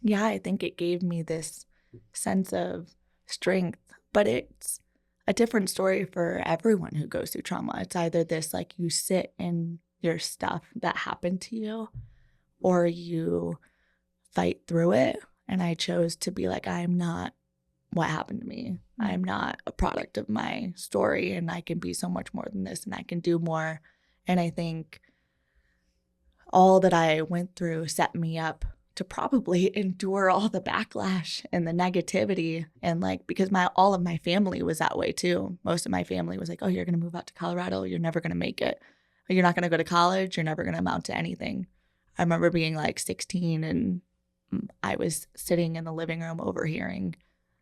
Yeah, I think it gave me this sense of strength, but it's a different story for everyone who goes through trauma. It's either this, like, you sit in your stuff that happened to you, or you fight through it. And I chose to be like, I'm not what happened to me. I'm not a product of my story, and I can be so much more than this, and I can do more. And I think all that I went through set me up to probably endure all the backlash and the negativity. And like, because all of my family was that way too. Most of my family was like, oh, you're going to move out to Colorado. You're never going to make it. Or you're not going to go to college. You're never going to amount to anything. I remember being like 16, and I was sitting in the living room overhearing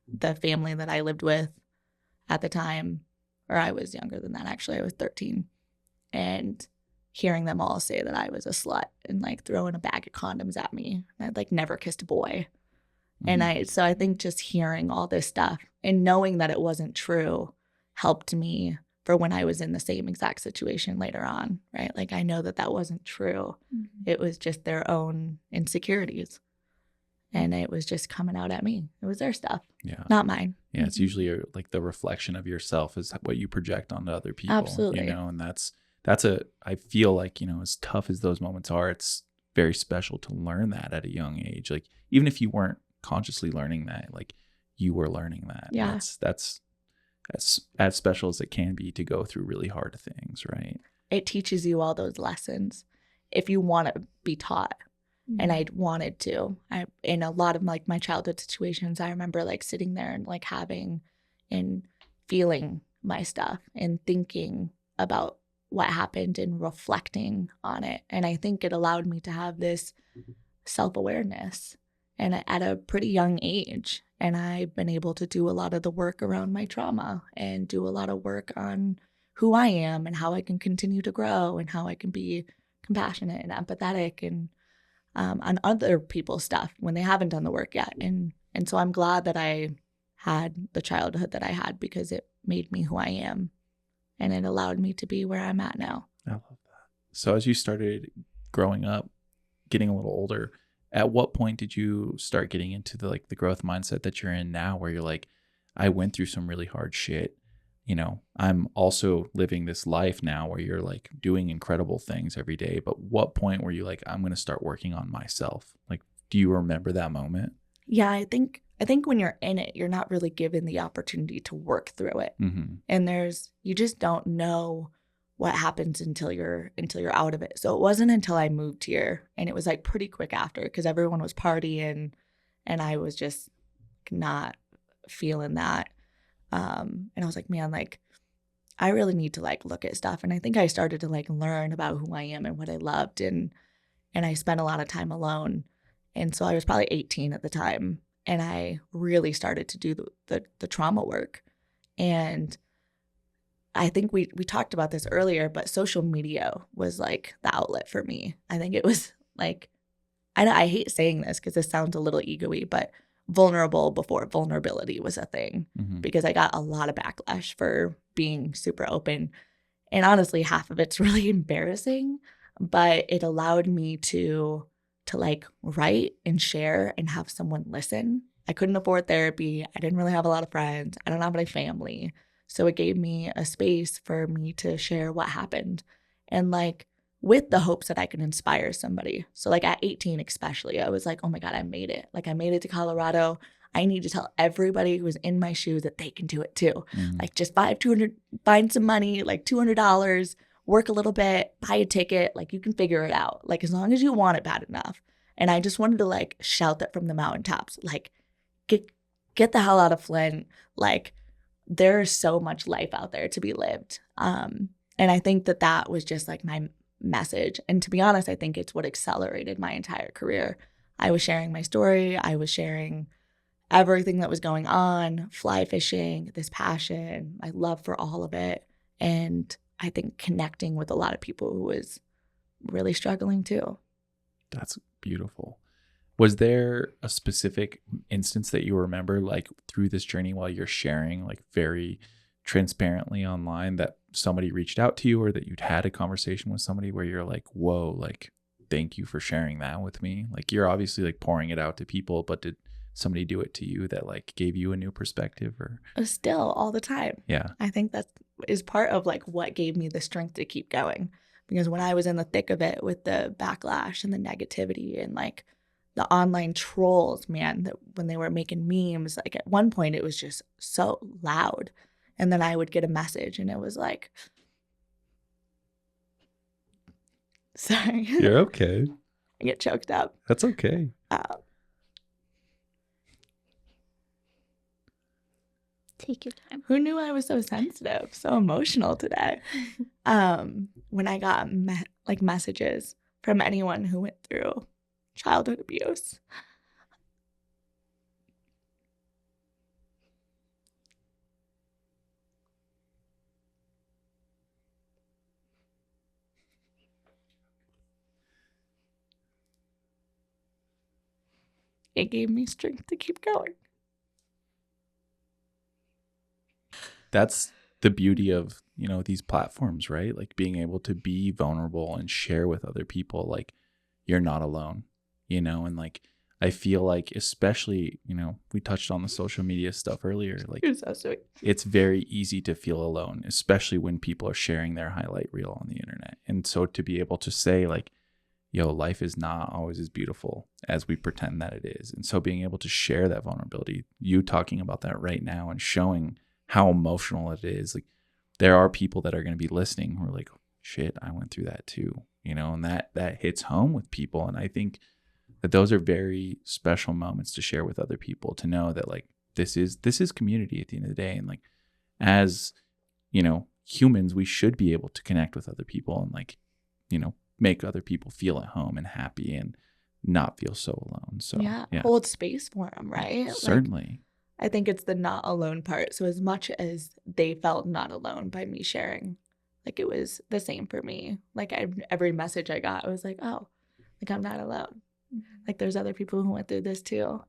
the family that I lived with at the time, or I was younger than that, actually. I was 13. And hearing them all say that I was a slut and like throwing a bag of condoms at me. I'd like never kissed a boy. And so I think just hearing all this stuff and knowing that it wasn't true helped me for when I was in the same exact situation later on, right? Like, I know that wasn't true. It was just their own insecurities. And it was just coming out at me. It was their stuff, not mine. Yeah, it's usually like the reflection of yourself is what you project onto other people. Absolutely. And I feel like, as tough as those moments are, it's very special to learn that at a young age. Like, even if you weren't consciously learning that, like, you were learning that. Yeah. That's as special as it can be to go through really hard things, right? It teaches you all those lessons if you want to be taught. And I wanted to. In a lot of like my childhood situations, I remember like sitting there and like having and feeling my stuff and thinking about what happened and reflecting on it. And I think it allowed me to have this self-awareness, and at a pretty young age. And I've been able to do a lot of the work around my trauma and do a lot of work on who I am and how I can continue to grow and how I can be compassionate and empathetic and on other people's stuff when they haven't done the work yet. And so I'm glad that I had the childhood that I had, because it made me who I am, and it allowed me to be where I'm at now. I love that. So as you started growing up, getting a little older, at what point did you start getting into the growth mindset that you're in now, where you're like, I went through some really hard shit. I'm also living this life now where you're like doing incredible things every day. But what point were you like, I'm going to start working on myself? Like, do you remember that moment? Yeah, I think when you're in it, you're not really given the opportunity to work through it. And you just don't know what happens until you're out of it. So it wasn't until I moved here, and it was like pretty quick after, because everyone was partying and I was just not feeling that. And I was like, man, like, I really need to like look at stuff. And I think I started to like learn about who I am and what I loved. And I spent a lot of time alone. And so I was probably 18 at the time. And I really started to do the trauma work. And I think we talked about this earlier, but social media was like the outlet for me. I think it was like, I hate saying this because this sounds a little ego-y, but vulnerable before vulnerability was a thing, because I got a lot of backlash for being super open. And honestly, half of it's really embarrassing, but it allowed me to like write and share and have someone listen. I couldn't afford therapy. I didn't really have a lot of friends. I don't have any family. So it gave me a space for me to share what happened. And like, with the hopes that I can inspire somebody. So like at 18 especially, I was like, oh my God, I made it. Like I made it to Colorado. I need to tell everybody who was in my shoes that they can do it too. Like just find some money, like $200, work a little bit, buy a ticket. Like you can figure it out. Like as long as you want it bad enough. And I just wanted to like shout that from the mountaintops, like get the hell out of Flint. Like there's so much life out there to be lived. And I think that was just like my message. And to be honest, I think it's what accelerated my entire career. I was sharing my story. I was sharing everything that was going on, fly fishing, this passion, my love for all of it. And I think connecting with a lot of people who was really struggling too. That's beautiful. Was there a specific instance that you remember, like through this journey while you're sharing, like very transparently online, that somebody reached out to you, or that you'd had a conversation with somebody where you're like, whoa, like, thank you for sharing that with me? Like you're obviously like pouring it out to people, but did somebody do it to you that like gave you a new perspective? Or still all the time. Yeah. I think that is part of like what gave me the strength to keep going. Because when I was in the thick of it with the backlash and the negativity and like the online trolls, man, that when they were making memes, like at one point it was just so loud. And then I would get a message and it was like, sorry. You're okay. I get choked up. That's okay. Take your time. Who knew I was so sensitive, so emotional today? When I got messages from anyone who went through childhood abuse. It gave me strength to keep going. That's the beauty of, you know, these platforms, right? Like being able to be vulnerable and share with other people, like you're not alone, you know? And like, I feel like, especially, you know, we touched on the social media stuff earlier, like You're so sweet. It's very easy to feel alone, especially when people are sharing their highlight reel on the internet. And so to be able to say like, yo, life is not always as beautiful as we pretend that it is. And so being able to share that vulnerability, you talking about that right now and showing how emotional it is, like there are people that are going to be listening who are like, shit, I went through that too, you know, and that hits home with people. And I think that those are very special moments to share with other people, to know that like this is community at the end of the day. And like, as you know, humans, we should be able to connect with other people and like, you know, make other people feel at home and happy and not feel so alone. So yeah. Hold space for them, right? Certainly. Like, I think it's the not alone part. So as much as they felt not alone by me sharing, like it was the same for me. Like every message I got, I was like, oh, like I'm not alone. Like there's other people who went through this too,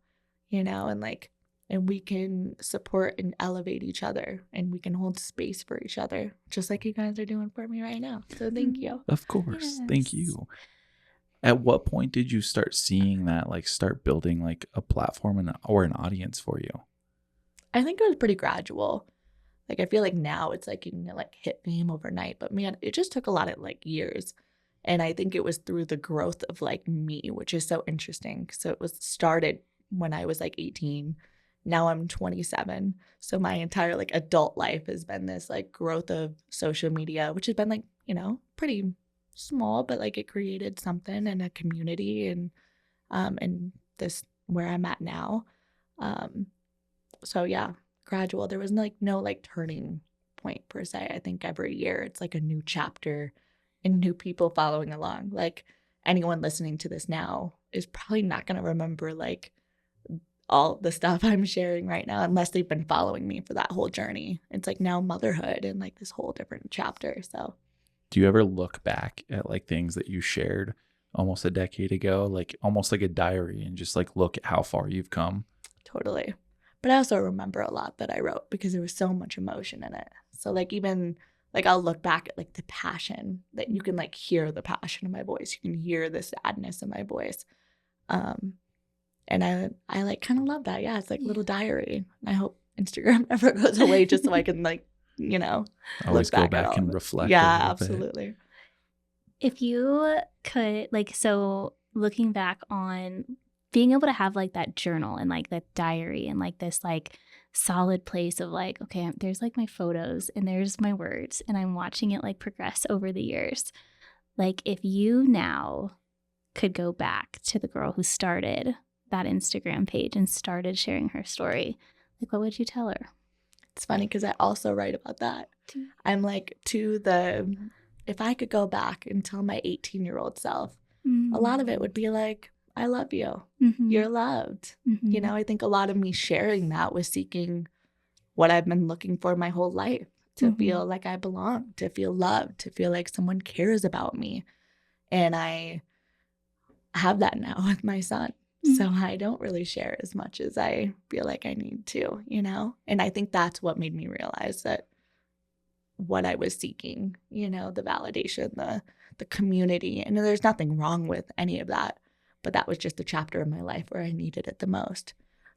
you know, and like, and we can support and elevate each other, and we can hold space for each other, just like you guys are doing for me right now. So thank you. Of course. Yes. Thank you. At what point did you start seeing that, like start building like a platform or an audience for you? I think it was pretty gradual. Like I feel like now it's like you can like hit fame overnight, but man, it just took a lot of like years. And I think it was through the growth of like me, which is so interesting. So it was started when I was like 18. Now I'm 27. So my entire like adult life has been this like growth of social media, which has been like, you know, pretty small, but like it created something and a community and this where I'm at now. So yeah, gradual. There was like no like turning point per se. I think every year it's like a new chapter and new people following along. Like anyone listening to this now is probably not going to remember like all the stuff I'm sharing right now unless they've been following me for that whole journey. It's like now motherhood and like this whole different chapter. So do you ever look back at like things that you shared almost a decade ago, like almost like a diary, and just like look at how far you've come? Totally. But I also remember a lot that I wrote because there was so much emotion in it. So like even like I'll look back at like the passion that you can like hear the passion in my voice. You can hear the sadness in my voice. And I like kind of love that. Yeah, it's like a little diary. I hope Instagram never goes away just so I can like, you know, always go back and reflect. Yeah, absolutely. If you could, like, so looking back on being able to have like that journal and like that diary and like this like solid place of like, okay, there's like my photos and there's my words and I'm watching it like progress over the years. Like, if you now could go back to the girl who started that Instagram page and started sharing her story, like, what would you tell her? It's funny because I also write about that. I'm like, if I could go back and tell my 18-year-old self, a lot of it would be like, I love you. Mm-hmm. You're loved. Mm-hmm. You know, I think a lot of me sharing that was seeking what I've been looking for my whole life, to feel like I belong, to feel loved, to feel like someone cares about me. And I have that now with my son. So I don't really share as much as I feel like I need to, you know? And I think that's what made me realize that what I was seeking, you know, the validation, the community. And there's nothing wrong with any of that. But that was just a chapter of my life where I needed it the most.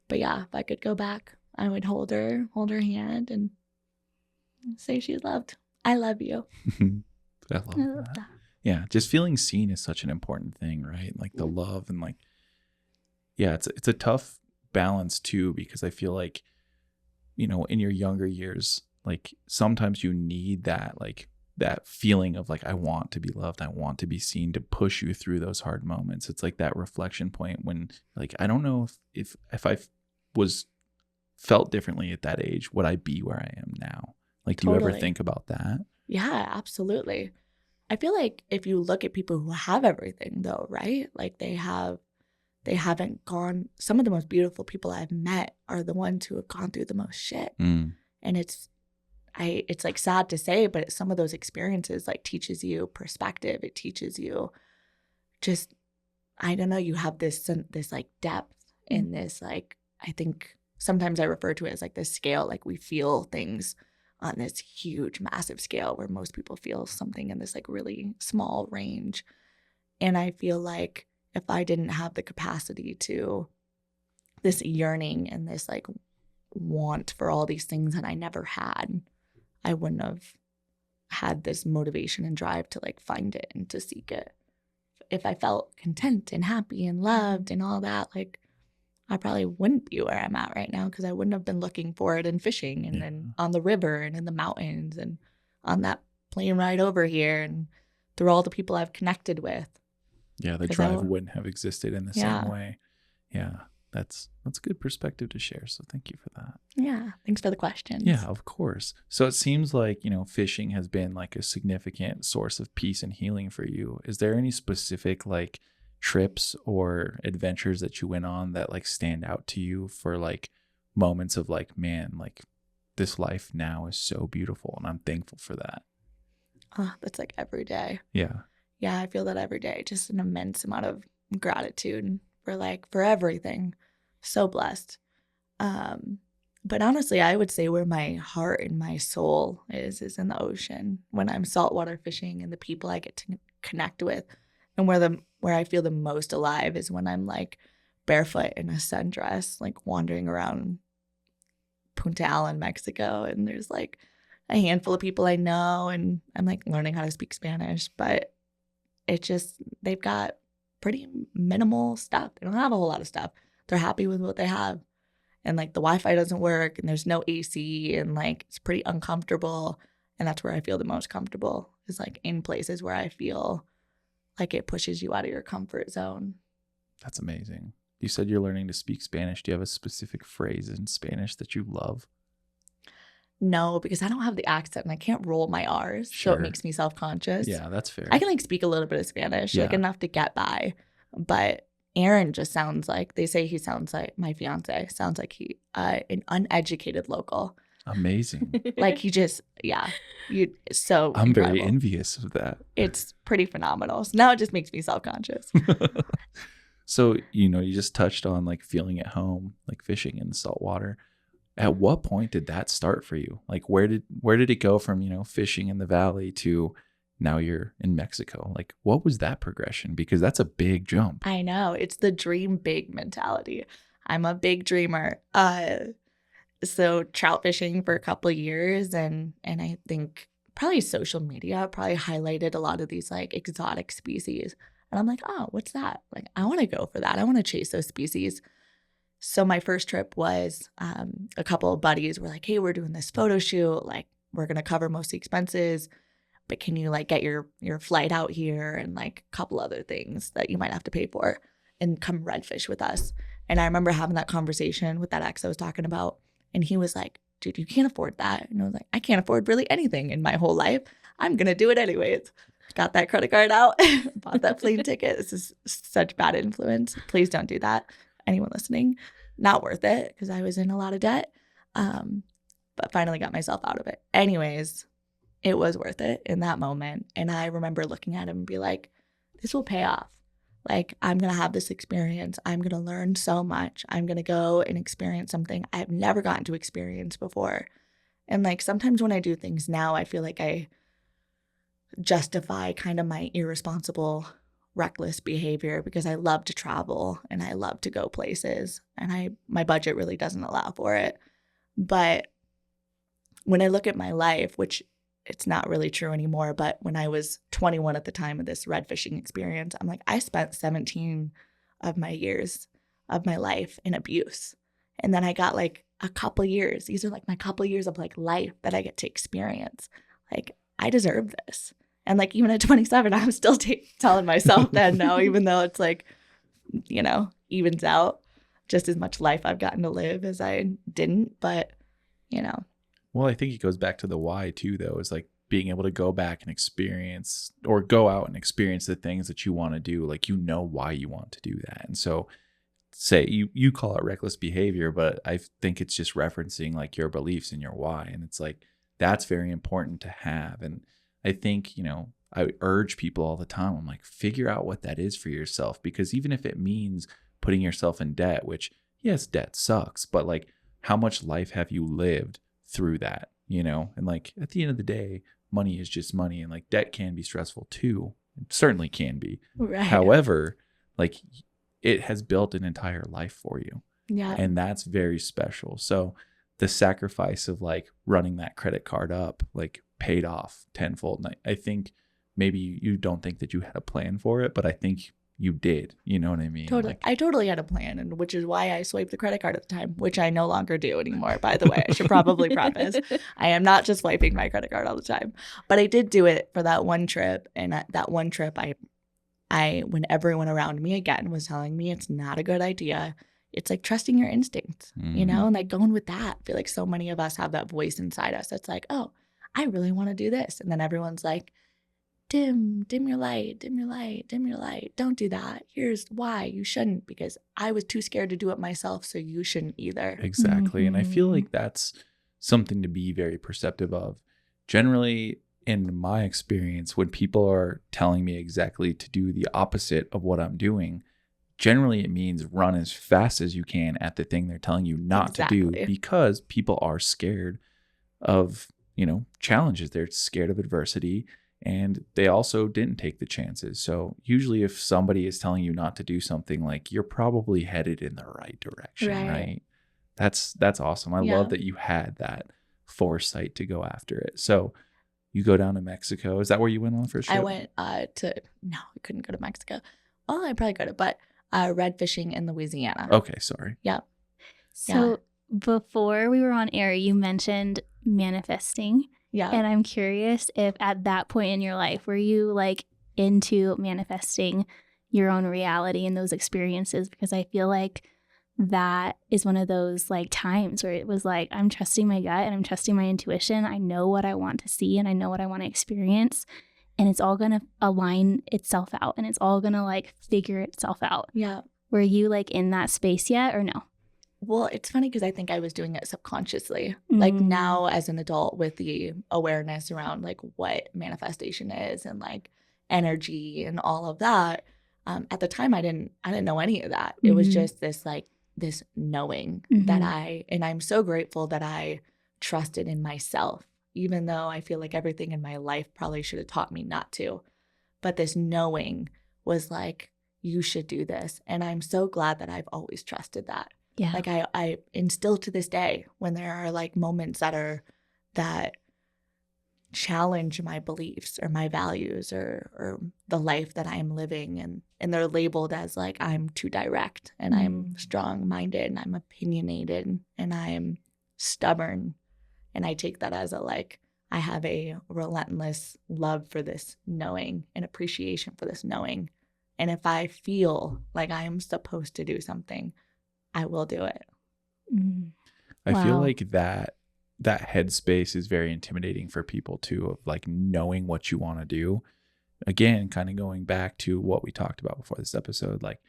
But yeah, if I could go back, I would hold her hand and say she's loved. I love you. I love that. Yeah, just feeling seen is such an important thing, right? Like the love and like, yeah, it's a tough balance too, because I feel like, you know, in your younger years, like sometimes you need that, like that feeling of like, I want to be loved, I want to be seen, to push you through those hard moments. It's like that reflection point when, like, I don't know if I was felt differently at that age, would I be where I am now? Like, do you ever think about that? Yeah, absolutely. I feel like if you look at people who have everything though, right? Like they haven't gone, some of the most beautiful people I've met are the ones who have gone through the most shit. And it's like sad to say, but some of those experiences like teaches you perspective. It teaches you just, I don't know, you have this like depth in this, like, I think sometimes I refer to it as like this scale, like we feel things on this huge, massive scale where most people feel something in this like really small range. And I feel like if I didn't have the capacity to, this yearning and this like want for all these things that I never had, I wouldn't have had this motivation and drive to like find it and to seek it. If I felt content and happy and loved and all that, like I probably wouldn't be where I'm at right now, because I wouldn't have been looking for it in fishing and then on the river and in the mountains and on that plane ride over here and through all the people I've connected with. Yeah, the drive wouldn't have existed in the same way. Yeah, that's a good perspective to share. So thank you for that. Yeah, thanks for the questions. Yeah, of course. So it seems like, you know, fishing has been like a significant source of peace and healing for you. Is there any specific like trips or adventures that you went on that like stand out to you for like moments of like, man, like this life now is so beautiful and I'm thankful for that? Oh, that's like every day. Yeah. Yeah, I feel that every day. Just an immense amount of gratitude for everything. So blessed. But honestly, I would say where my heart and my soul is in the ocean when I'm saltwater fishing, and the people I get to connect with, and where I feel the most alive is when I'm like barefoot in a sundress, like wandering around Punta Allen, Mexico, and there's like a handful of people I know, and I'm like learning how to speak Spanish, but it just, they've got pretty minimal stuff. They don't have a whole lot of stuff. They're happy with what they have. And like the Wi-Fi doesn't work and there's no AC and like it's pretty uncomfortable. And that's where I feel the most comfortable, is like in places where I feel like it pushes you out of your comfort zone. That's amazing. You said you're learning to speak Spanish. Do you have a specific phrase in Spanish that you love? No, because I don't have the accent and I can't roll my R's. Sure. So it makes me self-conscious. Yeah, that's fair. I can like speak a little bit of Spanish, like enough to get by. But Aaron just sounds like, they say he sounds like, my fiance sounds like he an uneducated local. Amazing. Like he just, so I'm incredible. very envious of that. It's pretty phenomenal. So now it just makes me self-conscious. So, you know, you just touched on like feeling at home, like fishing in the salt water. At what point did that start for you? Like where did it go from, you know, fishing in the valley to now you're in Mexico? Like what was that progression? Because that's a big jump. I know. It's the dream big mentality. I'm a big dreamer. So trout fishing for a couple of years, and I think probably social media probably highlighted a lot of these like exotic species. And I'm like, oh, what's that? Like, I want to go for that. I want to chase those species. So my first trip was a couple of buddies were like, hey, we're doing this photo shoot. Like, we're going to cover most of the expenses, but can you like get your flight out here and like a couple other things that you might have to pay for and come redfish with us? And I remember having that conversation with that ex I was talking about. And he was like, dude, you can't afford that. And I was like, I can't afford really anything in my whole life. I'm going to do it anyways. Got that credit card out, bought that plane ticket. This is such bad influence. Please don't do that. Anyone listening, not worth it because I was in a lot of debt. But finally got myself out of it. Anyways, it was worth it in that moment. And I remember looking at him and be like, this will pay off. Like, I'm going to have this experience. I'm going to learn so much. I'm going to go and experience something I've never gotten to experience before. And like, sometimes when I do things now, I feel like I justify kind of my irresponsible, reckless behavior because I love to travel and I love to go places and my budget really doesn't allow for it. But when I look at my life, which it's not really true anymore, but when I was 21 at the time of this red fishing experience, I'm like, I spent 17 of my years of my life in abuse. And then I got like a couple years. These are like my couple years of like life that I get to experience. Like, I deserve this. And like, even at 27, I'm still telling myself that no, even though it's like, you know, evens out just as much life I've gotten to live as I didn't. But, you know. Well, I think it goes back to the why too, though, is like being able to go back and experience or go out and experience the things that you want to do. Like, you know why you want to do that. And so say you call it reckless behavior, but I think it's just referencing like your beliefs and your why. And it's like, that's very important to have. And I think, you know, I urge people all the time, I'm like, figure out what that is for yourself, because even if it means putting yourself in debt, which yes, debt sucks, but like, how much life have you lived through that, you know? And like, at the end of the day, money is just money, and like debt can be stressful too. It certainly can be. Right. However, like, it has built an entire life for you. Yeah. And that's very special. So the sacrifice of like running that credit card up, like, paid off tenfold. And I think maybe you don't think that you had a plan for it, but I think you did. You know what I mean? Totally. Like, I totally had a plan, and which is why I swiped the credit card at the time, which I no longer do anymore, by the way. I should probably preface. I am not just swiping my credit card all the time. But I did do it for that one trip. And at that one trip, I when everyone around me again was telling me it's not a good idea, it's like trusting your instincts, you know, and like going with that. I feel like so many of us have that voice inside us that's like, oh, I really want to do this. And then everyone's like, dim your light, dim your light, dim your light. Don't do that. Here's why you shouldn't, because I was too scared to do it myself, so you shouldn't either. exactly. And I feel Mhm. like that's something to be very perceptive of. Generally, in my experience, when people are telling me exactly to do the opposite of what I'm doing, generally it means run as fast as you can at the thing they're telling you not to do, Exactly. because people are scared of, you know, challenges. They're scared of adversity, and they also didn't take the chances. So usually if somebody is telling you not to do something, like, you're probably headed in the right direction, Right. right? That's awesome. I Yeah. love that you had that foresight to go after it. So you go down to Mexico. Is that where you went on the first trip? I went no, I couldn't go to Mexico. Well, I probably could have, but red fishing in Louisiana. Okay, sorry. So before we were on air, you mentioned manifesting. Yeah. And I'm curious if at that point in your life, were you like into manifesting your own reality and those experiences? Because I feel like that is one of those like times where it was like, I'm trusting my gut and I'm trusting my intuition. I know what I want to see and I know what I want to experience. And it's all going to align itself out and it's all going to like figure itself out. Yeah. Were you like in that space yet or no? Well, it's funny because I think I was doing it subconsciously. Like now as an adult with the awareness around like what manifestation is and like energy and all of that. At the time I didn't know any of that. It was Mhm. just this like this knowing Mhm. that and I'm so grateful that I trusted in myself, even though I feel like everything in my life probably should have taught me not to. But this knowing was like, you should do this. And I'm so glad that I've always trusted that. Yeah. Like I and still to this day, when there are like moments that challenge my beliefs or my values or the life that I'm living, and they're labeled as like I'm too direct and I'm strong-minded and I'm opinionated and I'm stubborn, and I take that as a like I have a relentless love for this knowing and appreciation for this knowing, and if I feel like I am supposed to do something, I will do it. I feel Wow. like that headspace is very intimidating for people too, of like knowing what you want to do. Again, kind of going back to what we talked about before this episode, like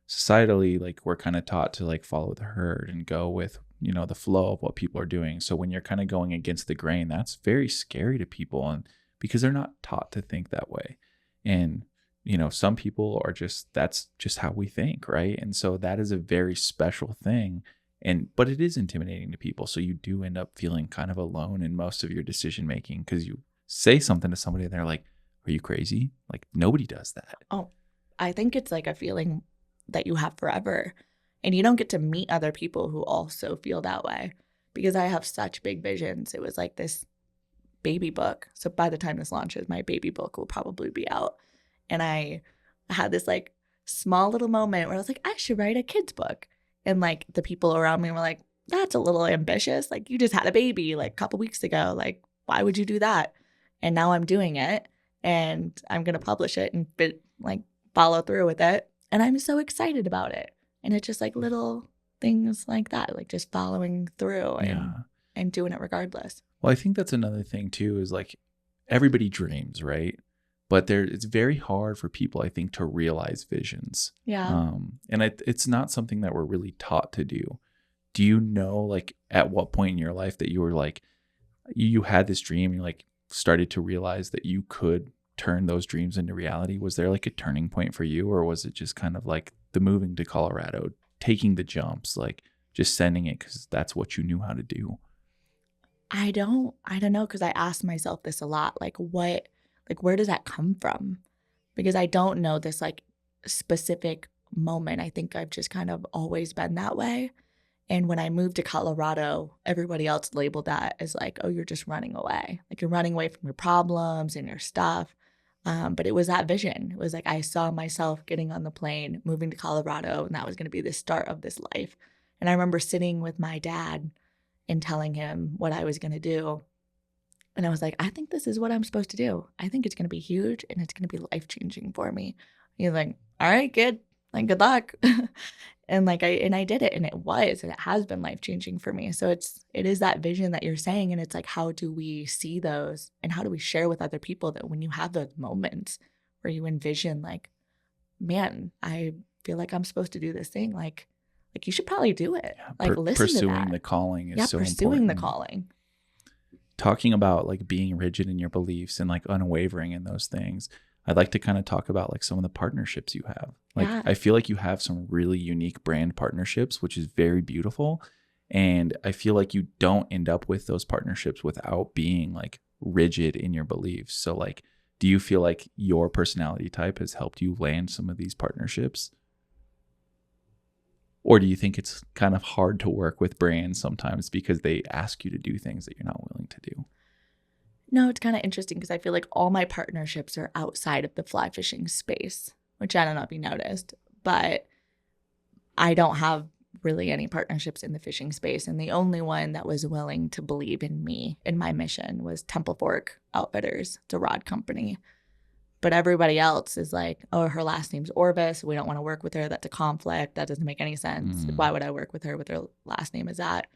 societally, like we're kind of taught to like follow the herd and go with, you know, the flow of what people are doing. So when you're kind of going against the grain, that's very scary to people, and because they're not taught to think that way. And you know, some people are just, that's just how we think, right? And so that is a very special thing. But it is intimidating to people. So you do end up feeling kind of alone in most of your decision making, because you say something to somebody and they're like, are you crazy? Like nobody does that. Oh, I think it's like a feeling that you have forever. And you don't get to meet other people who also feel that way, because I have such big visions. It was like this baby book. So by the time this launches, my baby book will probably be out. And I had this like small little moment where I was like, I should write a kid's book. And like the people around me were like, that's a little ambitious. Like you just had a baby like a couple weeks ago. Like, why would you do that? And now I'm doing it, and I'm going to publish it and like follow through with it. And I'm so excited about it. And it's just like little things like that, like just following through and doing it regardless. Well, I think that's another thing too, is like everybody dreams, right? But it's very hard for people, I think, to realize visions. Yeah. And it's not something that we're really taught to do. Do you know, like, at what point in your life that you were like, you had this dream, and you like started to realize that you could turn those dreams into reality? Was there like a turning point for you, or was it just kind of like the moving to Colorado, taking the jumps, like just sending it because that's what you knew how to do? I don't know, because I ask myself this a lot, like where does that come from? Because I don't know this like specific moment. I think I've just kind of always been that way. And when I moved to Colorado, everybody else labeled that as like, oh, you're just running away. Like you're running away from your problems and your stuff. But it was that vision. It was like I saw myself getting on the plane, moving to Colorado, and that was going to be the start of this life. And I remember sitting with my dad and telling him what I was going to do. And I was like, I think this is what I'm supposed to do. I think it's going to be huge and it's going to be life-changing for me. He's like, all right, kid, like good luck. And I did it, and it has been life-changing for me. So it is that vision that you're saying. And it's like, how do we see those and how do we share with other people that when you have those moments where you envision like, man, I feel like I'm supposed to do this thing. Like you should probably do it. Like listen to that. Pursuing the calling is so important. Pursuing the calling. Talking about like being rigid in your beliefs and like unwavering in those things, I'd like to kind of talk about like some of the partnerships you have. Like, I feel like you have some really unique brand partnerships, which is very beautiful. And I feel like you don't end up with those partnerships without being like rigid in your beliefs. So like, do you feel like your personality type has helped you land some of these partnerships? Or do you think it's kind of hard to work with brands sometimes because they ask you to do things that you're not willing to do? No, it's kind of interesting because I feel like all my partnerships are outside of the fly fishing space, which I don't know if you noticed, but I don't have really any partnerships in the fishing space. And the only one that was willing to believe in me and my mission was Temple Fork Outfitters. It's a rod company. But everybody else is like, oh, her last name's Orvis. We don't want to work with her. That's a conflict. That doesn't make any sense. Like, why would I work with her with her last name is that?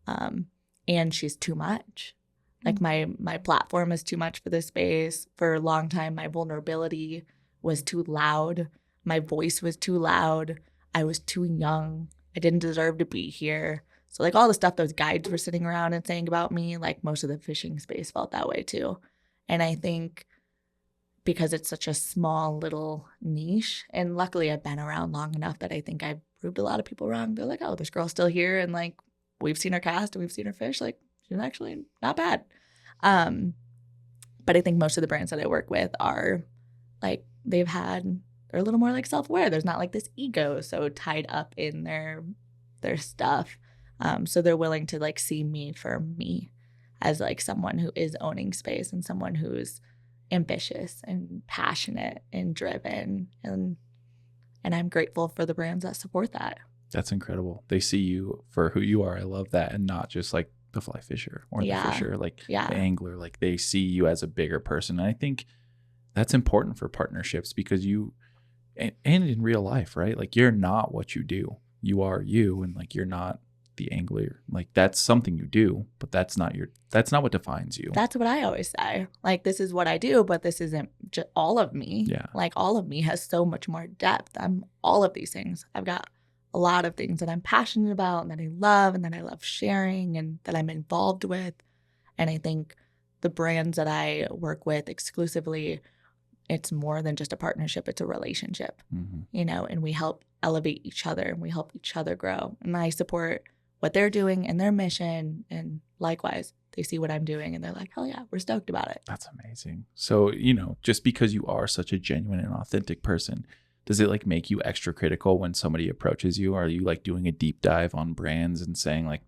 And she's too much. Like my platform is too much for this space. For a long time, my vulnerability was too loud. My voice was too loud. I was too young. I didn't deserve to be here. So like all the stuff those guides were sitting around and saying about me, like most of the fishing space felt that way too. And I think because it's such a small little niche, and luckily I've been around long enough that I think I've proved a lot of people wrong. They're like, oh, this girl's still here, and like we've seen her cast and we've seen her fish. Like she's actually not bad. But I think most of the brands that I work with are like they're a little more like self-aware. There's not like this ego so tied up in their stuff. So they're willing to like see me for me. as like someone who is owning space and someone who's ambitious and passionate and driven. And I'm grateful for the brands that support that. That's incredible. They see you for who you are. I love that. And not just like the fly fisher or the fisher, like the angler. Like they see you as a bigger person. And I think that's important for partnerships because and in real life, right? Like you're not what you do. You are you, and like you're not the angler. Like that's something you do, but that's not what defines you. That's what I always say. Like this is what I do, but this isn't just all of me. Yeah. Like all of me has so much more depth. I'm all of these things. I've got a lot of things that I'm passionate about and that I love and that I love sharing and that I'm involved with. And I think the brands that I work with exclusively, it's more than just a partnership. It's a relationship, you know, and we help elevate each other and we help each other grow. And I support what they're doing and their mission. And likewise, they see what I'm doing and they're like, hell yeah, we're stoked about it. That's amazing. So, you know, just because you are such a genuine and authentic person, does it like make you extra critical when somebody approaches you? Are you like doing a deep dive on brands and saying like,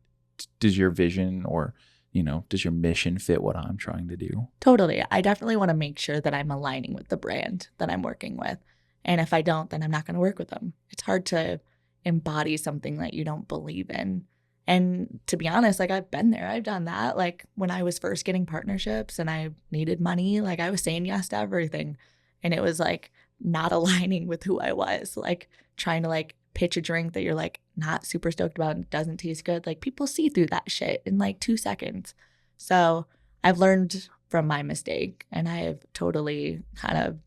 does your vision or, you know, does your mission fit what I'm trying to do? Totally. I definitely want to make sure that I'm aligning with the brand that I'm working with. And if I don't, then I'm not going to work with them. It's hard to embody something that you don't believe in. And to be honest, like I've been there. I've done that. Like when I was first getting partnerships and I needed money, like I was saying yes to everything. And it was like not aligning with who I was, like trying to like pitch a drink that you're like not super stoked about and doesn't taste good. Like people see through that shit in like 2 seconds. So I've learned from my mistake and I have totally kind of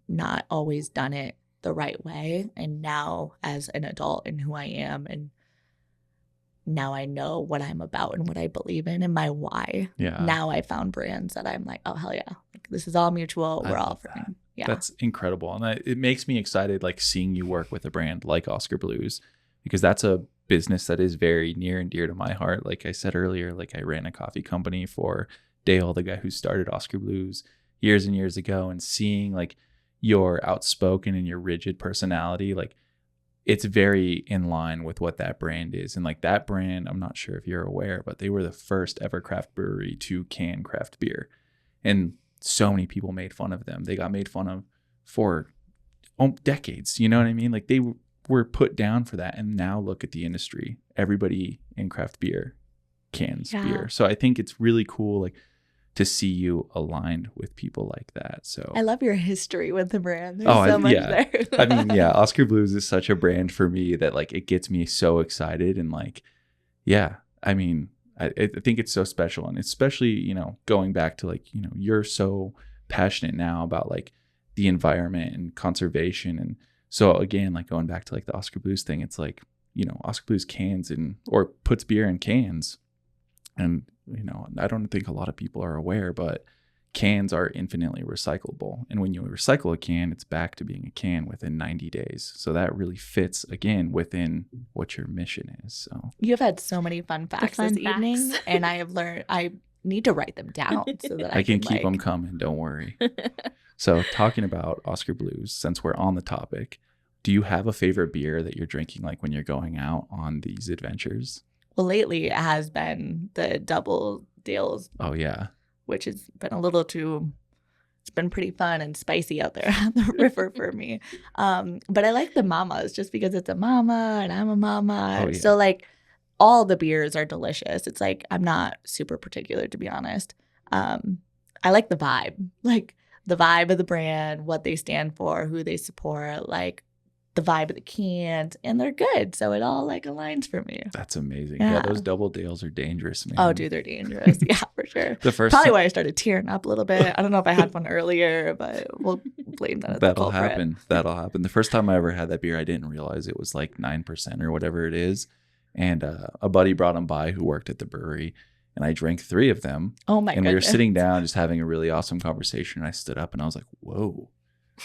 not always done it the right way. And now as an adult and who I am, and now I know what I'm about and what I believe in and my why. Yeah. Now I found brands that I'm like, oh, hell yeah. Like, this is all mutual. We're all friends. Yeah. That's incredible. And it makes me excited, like seeing you work with a brand like Oscar Blues, because that's a business that is very near and dear to my heart. Like I said earlier, like I ran a coffee company for Dale, the guy who started Oscar Blues years and years ago, and seeing like your outspoken and your rigid personality, like it's very in line with what that brand is. And like that brand, I'm not sure if you're aware, but they were the first ever craft brewery to can craft beer. And so many people made fun of them. They got made fun of for decades. You know what I mean? Like they were put down for that. And now look at the industry. Everybody in craft beer cans beer. So I think it's really cool, like to see you aligned with people like that. So I love your history with the brand. There's so much there. I mean, yeah, Oscar Blues is such a brand for me that like it gets me so excited. And like, yeah, I mean, I think it's so special. And especially, you know, going back to like, you know, you're so passionate now about like the environment and conservation. And so again, like going back to like the Oscar Blues thing, it's like, you know, Oscar Blues cans or puts beer in cans. And, you know, I don't think a lot of people are aware, but cans are infinitely recyclable. And when you recycle a can, it's back to being a can within 90 days. So that really fits, again, within what your mission is. So you've had so many fun facts this evening, and I have learned I need to write them down so that I can keep them coming. Don't worry. So talking about Oscar Blues, since we're on the topic, do you have a favorite beer that you're drinking like when you're going out on these adventures? Well, lately it has been the double deals. Oh, yeah. Which has been it's been pretty fun and spicy out there on the river for me. But I like the mamas just because it's a mama and I'm a mama. Oh, yeah. So like all the beers are delicious. It's like, I'm not super particular, to be honest. I like the vibe, like the vibe of the brand, what they stand for, who they support, like the vibe of the cans, and they're good. So it all like aligns for me. That's amazing. Yeah, those double deals are dangerous, man. Oh, dude, they're dangerous. Yeah, for sure. Probably why I started tearing up a little bit. I don't know if I had one earlier, but we'll blame that. That'll happen. That'll happen. The first time I ever had that beer, I didn't realize it was like 9% or whatever it is. And a buddy brought them by who worked at the brewery, and I drank 3 of them. Oh my goodness. And we were sitting down just having a really awesome conversation. And I stood up and I was like, whoa.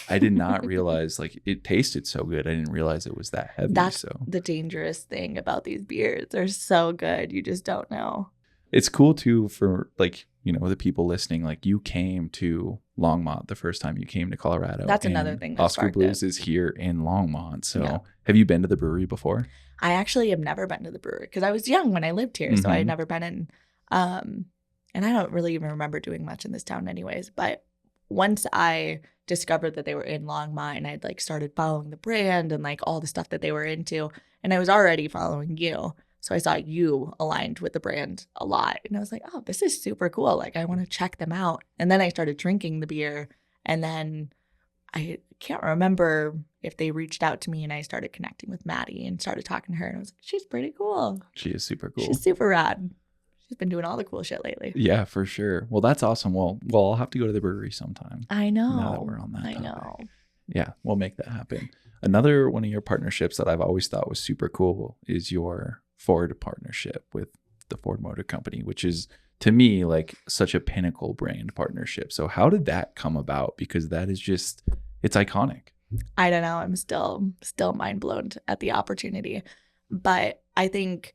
I did not realize like it tasted so good. I didn't realize it was that heavy. That's the dangerous thing about these beers. They're so good. You just don't know. It's cool too for like, you know, the people listening, like you came to Longmont the first time you came to Colorado. That's another thing. Oscar Blues is here in Longmont. So have you been to the brewery before? I actually have never been to the brewery because I was young when I lived here. So I had never been in. and I don't really even remember doing much in this town anyways, but once I discovered that they were in Longmont, I'd like started following the brand and like all the stuff that they were into, and I was already following you. So I saw you aligned with the brand a lot, and I was like, oh, this is super cool. Like, I want to check them out. And then I started drinking the beer, and then I can't remember if they reached out to me, and I started connecting with Maddie and started talking to her, and I was like, she's pretty cool. She is super cool. She's super rad. She's been doing all the cool shit lately. Yeah, for sure. Well, that's awesome. Well, I'll have to go to the brewery sometime. I know. Now that we're on that I topic. know. Yeah, we'll make that happen. Another one of your partnerships that I've always thought was super cool is your Ford partnership with the Ford Motor Company, which is, to me, like such a pinnacle brand partnership. So how did that come about? Because that is just, it's iconic. I don't know. I'm still mind blown at the opportunity. But I think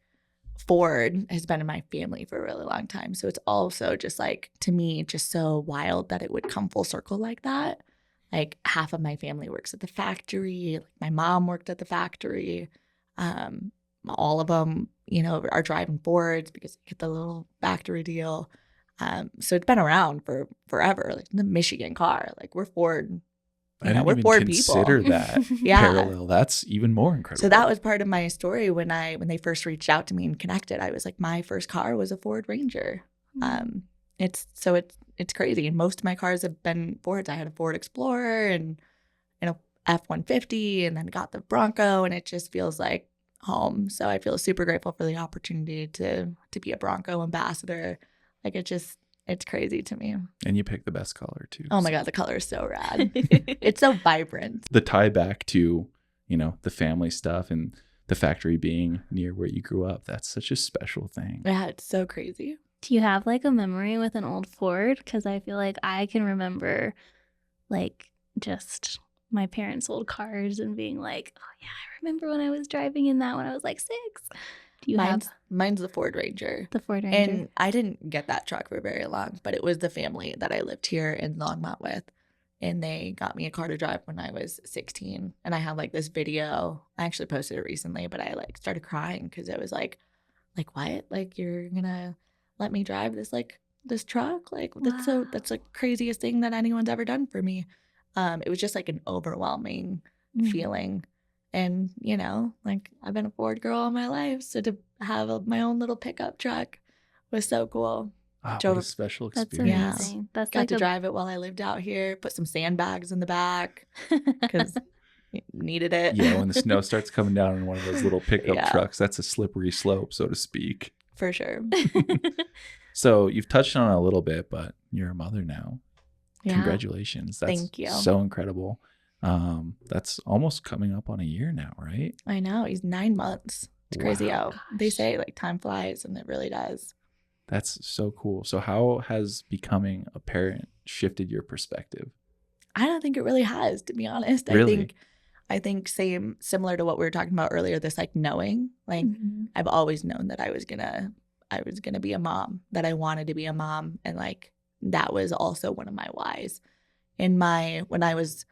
Ford has been in my family for a really long time. So it's also just like, to me, just so wild that it would come full circle like that. Like half of my family works at the factory. Like my mom worked at the factory. All of them, you know, are driving Fords because they get the little factory deal. So it's been around for forever. Like the Michigan car, like we're Ford. I didn't we're even Ford consider people. that Yeah. parallel. That's even more incredible. So that was part of my story when they first reached out to me and connected. I was like, my first car was a Ford Ranger. It's crazy. And most of my cars have been Fords. I had a Ford Explorer and a F-150, and then got the Bronco, and it just feels like home. So I feel super grateful for the opportunity to be a Bronco ambassador. Like it's crazy to me. And you picked the best color too. Oh my God, the color is so rad. It's so vibrant. The tie back to, you know, the family stuff and the factory being near where you grew up. That's such a special thing. Yeah, it's so crazy. Do you have like a memory with an old Ford? Because I feel like I can remember like just my parents' old cars and being like, oh yeah, I remember when I was driving in that when I was like 6. Do you have Mine's the Ford Ranger. the Ford Ranger? And I didn't get that truck for very long, but it was the family that I lived here in Longmont with. And they got me a car to drive when I was 16. And I had like this video. I actually posted it recently, but I like started crying because it was like what? Like, you're gonna let me drive this truck? Like that's the craziest thing that anyone's ever done for me. It was just like an overwhelming feeling. And, you know, like I've been a Ford girl all my life. So to have my own little pickup truck was so cool. Wow, Drove- what a special That's experience. amazing. That's Got like to drive it while I lived out here, put some sandbags in the back because needed it. Yeah, when the snow starts coming down in one of those little pickup Yeah. trucks, that's a slippery slope, so to speak. For sure. So you've touched on it a little bit, but you're a mother now. Yeah. Congratulations. That's Thank you. so incredible. That's almost coming up on a year now, right? I know. He's 9 months. It's crazy Wow. how they say like time flies, and it really does. That's so cool. So how has becoming a parent shifted your perspective? I don't think it really has, to be honest. Really? I think similar to what we were talking about earlier, this like knowing, like Mhm. I've always known that I was gonna be a mom, that I wanted to be a mom. And like that was also one of my whys. When I was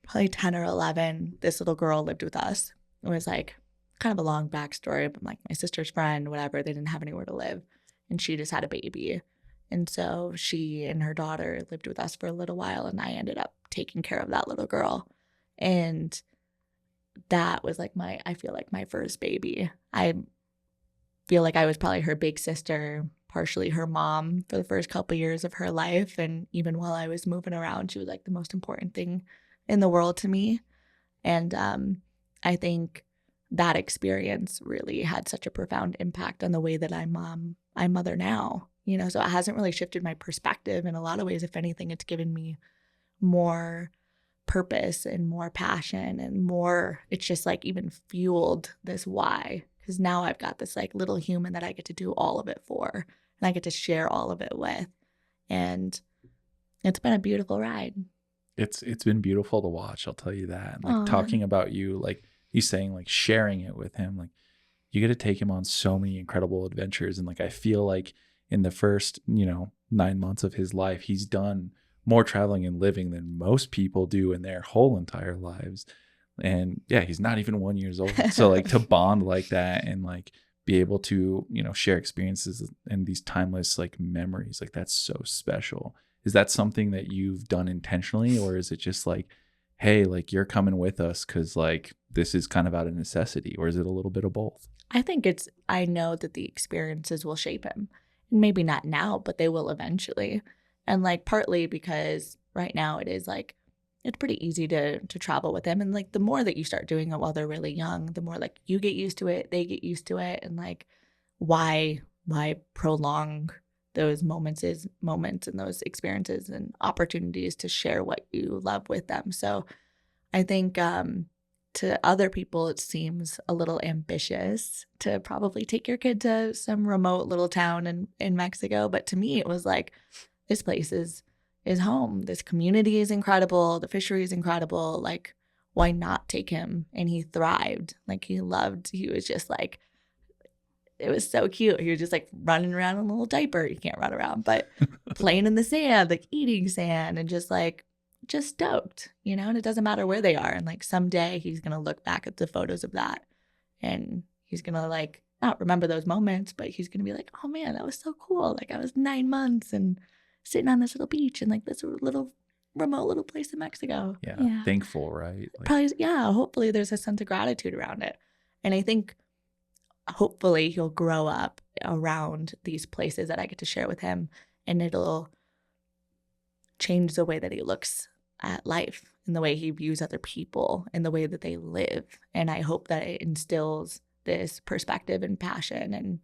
probably 10 or 11, this little girl lived with us. It was like kind of a long backstory, but like my sister's friend, whatever, they didn't have anywhere to live. And she just had a baby. And so she and her daughter lived with us for a little while, and I ended up taking care of that little girl. And that was like I feel like my first baby. I feel like I was probably her big sister, partially her mom for the first couple years of her life. And even while I was moving around, she was like the most important thing in the world to me. And I think that experience really had such a profound impact on the way that I mother now. You know, so it hasn't really shifted my perspective in a lot of ways. If anything, it's given me more purpose and more passion and more, it's just like even fueled this why. Because now I've got this like little human that I get to do all of it for, and I get to share all of it with. And it's been a beautiful ride. It's been beautiful to watch, I'll tell you that. And like Aw. talking about you, like you saying, like sharing it with him, like you get to take him on so many incredible adventures. And like I feel like in the first, 9 months of his life, he's done more traveling and living than most people do in their whole entire lives. And yeah, he's not even 1 year old. So like to bond like that and like be able to, share experiences and these timeless like memories. Like that's so special. Is that something that you've done intentionally, or is it just like, hey, like you're coming with us because like this is kind of out of necessity, or is it a little bit of both? I think I know that the experiences will shape him. Maybe not now, but they will eventually. And like partly because right now it is like, it's pretty easy to travel with him. And like the more that you start doing it while they're really young, the more like you get used to it, they get used to it. And like why prolong those moments and those experiences and opportunities to share what you love with them. So I think to other people, it seems a little ambitious to probably take your kid to some remote little town in Mexico. But to me, it was like, this place is home. This community is incredible. The fishery is incredible. Like, why not take him? And he thrived. Like he was just like, it was so cute. He was just like running around in a little diaper. You can't run around, but playing in the sand, like eating sand and just stoked, and it doesn't matter where they are. And like someday he's going to look back at the photos of that and he's going to like not remember those moments, but he's going to be like, oh man, that was so cool. Like I was 9 months and sitting on this little beach in like this little remote little place in Mexico. Yeah. Thankful, right? Like, probably, yeah. Hopefully there's a sense of gratitude around it. And I think hopefully he'll grow up around these places that I get to share with him, and it'll change the way that he looks at life and the way he views other people and the way that they live. And I hope that it instills this perspective and passion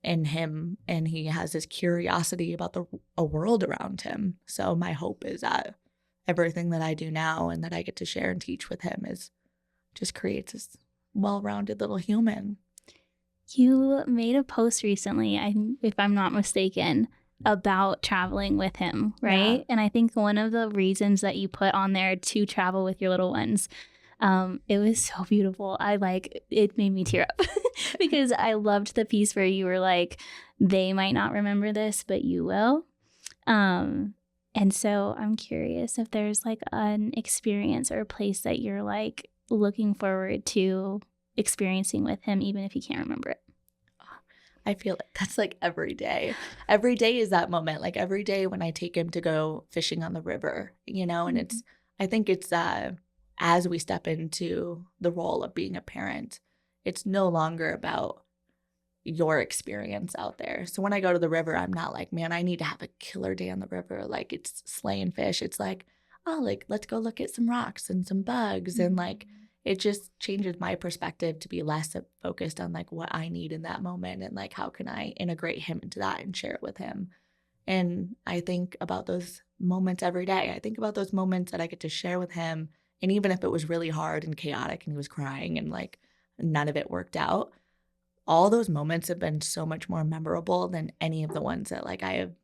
in him, and he has this curiosity about a world around him. So my hope is that everything that I do now and that I get to share and teach with him just creates this well-rounded little human. You made a post recently, if I'm not mistaken, about traveling with him, right? Yeah. And I think one of the reasons that you put on there to travel with your little ones, it was so beautiful. It made me tear up because I loved the piece where you were like, they might not remember this, but you will. And so I'm curious if there's like an experience or a place that you're like looking forward to experiencing with him, even if you can't remember it. I feel like that's like every day. Every day is that moment. Like every day when I take him to go fishing on the river, and I think it's as we step into the role of being a parent, it's no longer about your experience out there. So when I go to the river, I'm not like, man, I need to have a killer day on the river. Like it's slaying fish. It's like, oh, like let's go look at some rocks and some bugs. And like, it just changes my perspective to be less focused on like what I need in that moment and like how can I integrate him into that and share it with him. And I think about those moments every day. I think about those moments that I get to share with him. And even if it was really hard and chaotic and he was crying and like none of it worked out, all those moments have been so much more memorable than any of the ones that like I've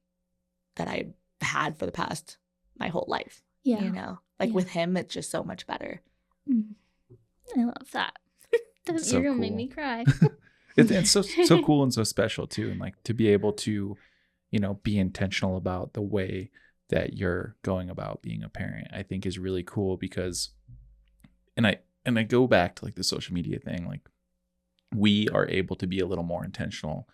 had for the past my whole life. Yeah. With him, it's just so much better. I love that. So You're gonna cool. make me cry. It's so cool and so special too, and like to be able to, be intentional about the way that you're going about being a parent, I think is really cool because, and I go back to like the social media thing, like we are able to be a little more intentional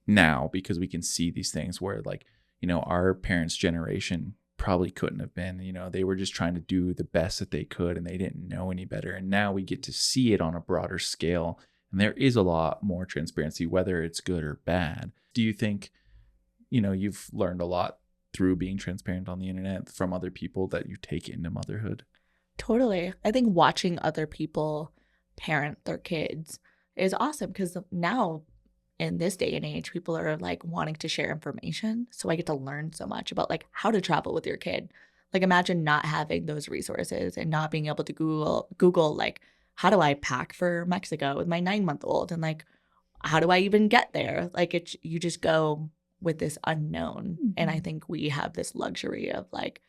now because we can see these things where like, our parents' generation probably couldn't have been, they were just trying to do the best that they could and they didn't know any better. And now we get to see it on a broader scale. And there is a lot more transparency, whether it's good or bad. Do you think, you've learned a lot through being transparent on the internet from other people that you take into motherhood? Totally. I think watching other people parent their kids is awesome because now in this day and age, people are like wanting to share information. So I get to learn so much about like how to travel with your kid. Like imagine not having those resources and not being able to Google like, how do I pack for Mexico with my 9-month-old? And like, how do I even get there? Like you just go with this unknown. Mm-hmm. And I think we have this luxury of like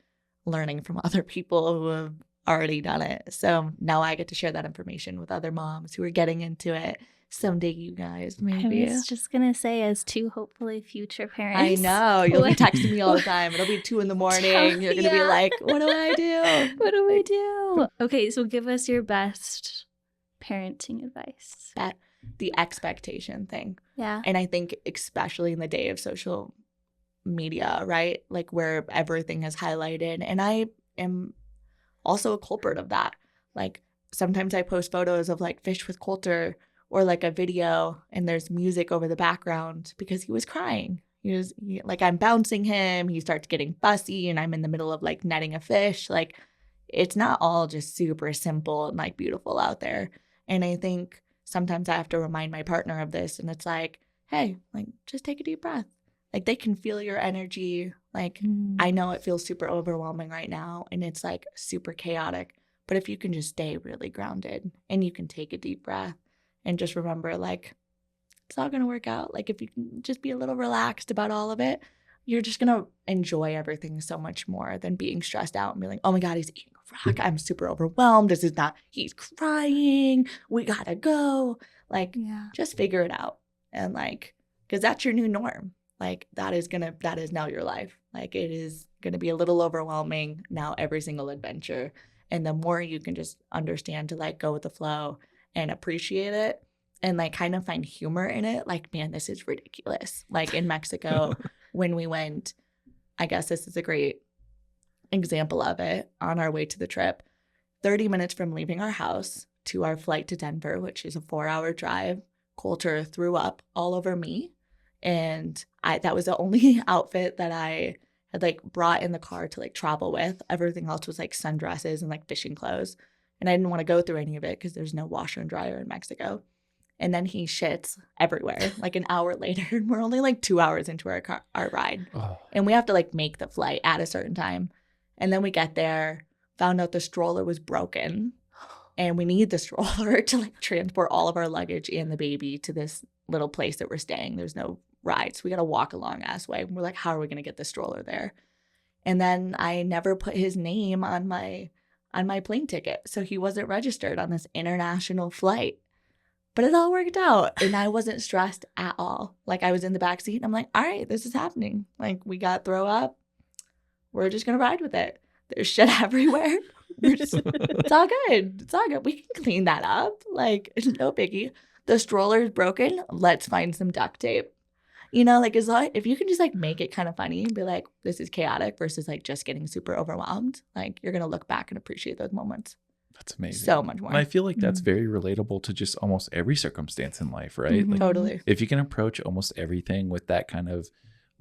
learning from other people who have already done it. So now I get to share that information with other moms who are getting into it. Someday, you guys, maybe. I was just going to say, as two hopefully future parents. I know. You'll be texting me all the time. It'll be 2 a.m. You're going to be like, what do I do? What do I do? Okay, so give us your best parenting advice. the expectation thing. Yeah. And I think especially in the day of social media, right? Like where everything is highlighted. And I am also a culprit of that. Like sometimes I post photos of like fish with Coulter or like a video and there's music over the background because he was crying. Like I'm bouncing him, he starts getting fussy and I'm in the middle of like netting a fish. Like it's not all just super simple and like beautiful out there. And I think sometimes I have to remind my partner of this and it's like, hey, like just take a deep breath. Like they can feel your energy. Like I know it feels super overwhelming right now and it's like super chaotic. But if you can just stay really grounded and you can take a deep breath and just remember like it's all going to work out. Like if you can just be a little relaxed about all of it, you're just going to enjoy everything so much more than being stressed out and being like, oh my God, he's eating a rock. I'm super overwhelmed. He's crying. We got to go. Like just figure it out. And like, because that's your new norm. Like that is now your life. Like it is going to be a little overwhelming now every single adventure. And the more you can just understand to like go with the flow and appreciate it and like kind of find humor in it. Like, man, this is ridiculous. Like in Mexico when we went, I guess this is a great example of it on our way to the trip, 30 minutes from leaving our house to our flight to Denver, which is a 4-hour drive, Coulter threw up all over me. And that was the only outfit that I had like brought in the car to like travel with. Everything else was like sundresses and like fishing clothes. And I didn't want to go through any of it because there's no washer and dryer in Mexico. And then he shits everywhere like an hour later. And we're only like 2 hours into our ride. Oh. And we have to like make the flight at a certain time. And then we get there, found out the stroller was broken. And we need the stroller to like transport all of our luggage and the baby to this little place that we're staying. There's no ride. So we got to walk a long ass way. We're like, how are we going to get the stroller there? And then I never put his name on my plane ticket. So he wasn't registered on this international flight. But it all worked out. And I wasn't stressed at all. Like I was in the back seat and I'm like, all right, this is happening. Like we got throw up. We're just going to ride with it. There's shit everywhere. It's all good. It's all good. We can clean that up. Like it's no biggie. The stroller is broken. Let's find some duct tape. You know, like if you can just like make it kind of funny and be like, this is chaotic versus like just getting super overwhelmed, like you're going to look back and appreciate those moments. That's amazing. So much more. And I feel like that's very relatable to just almost every circumstance in life, right? Like, totally. If you can approach almost everything with that kind of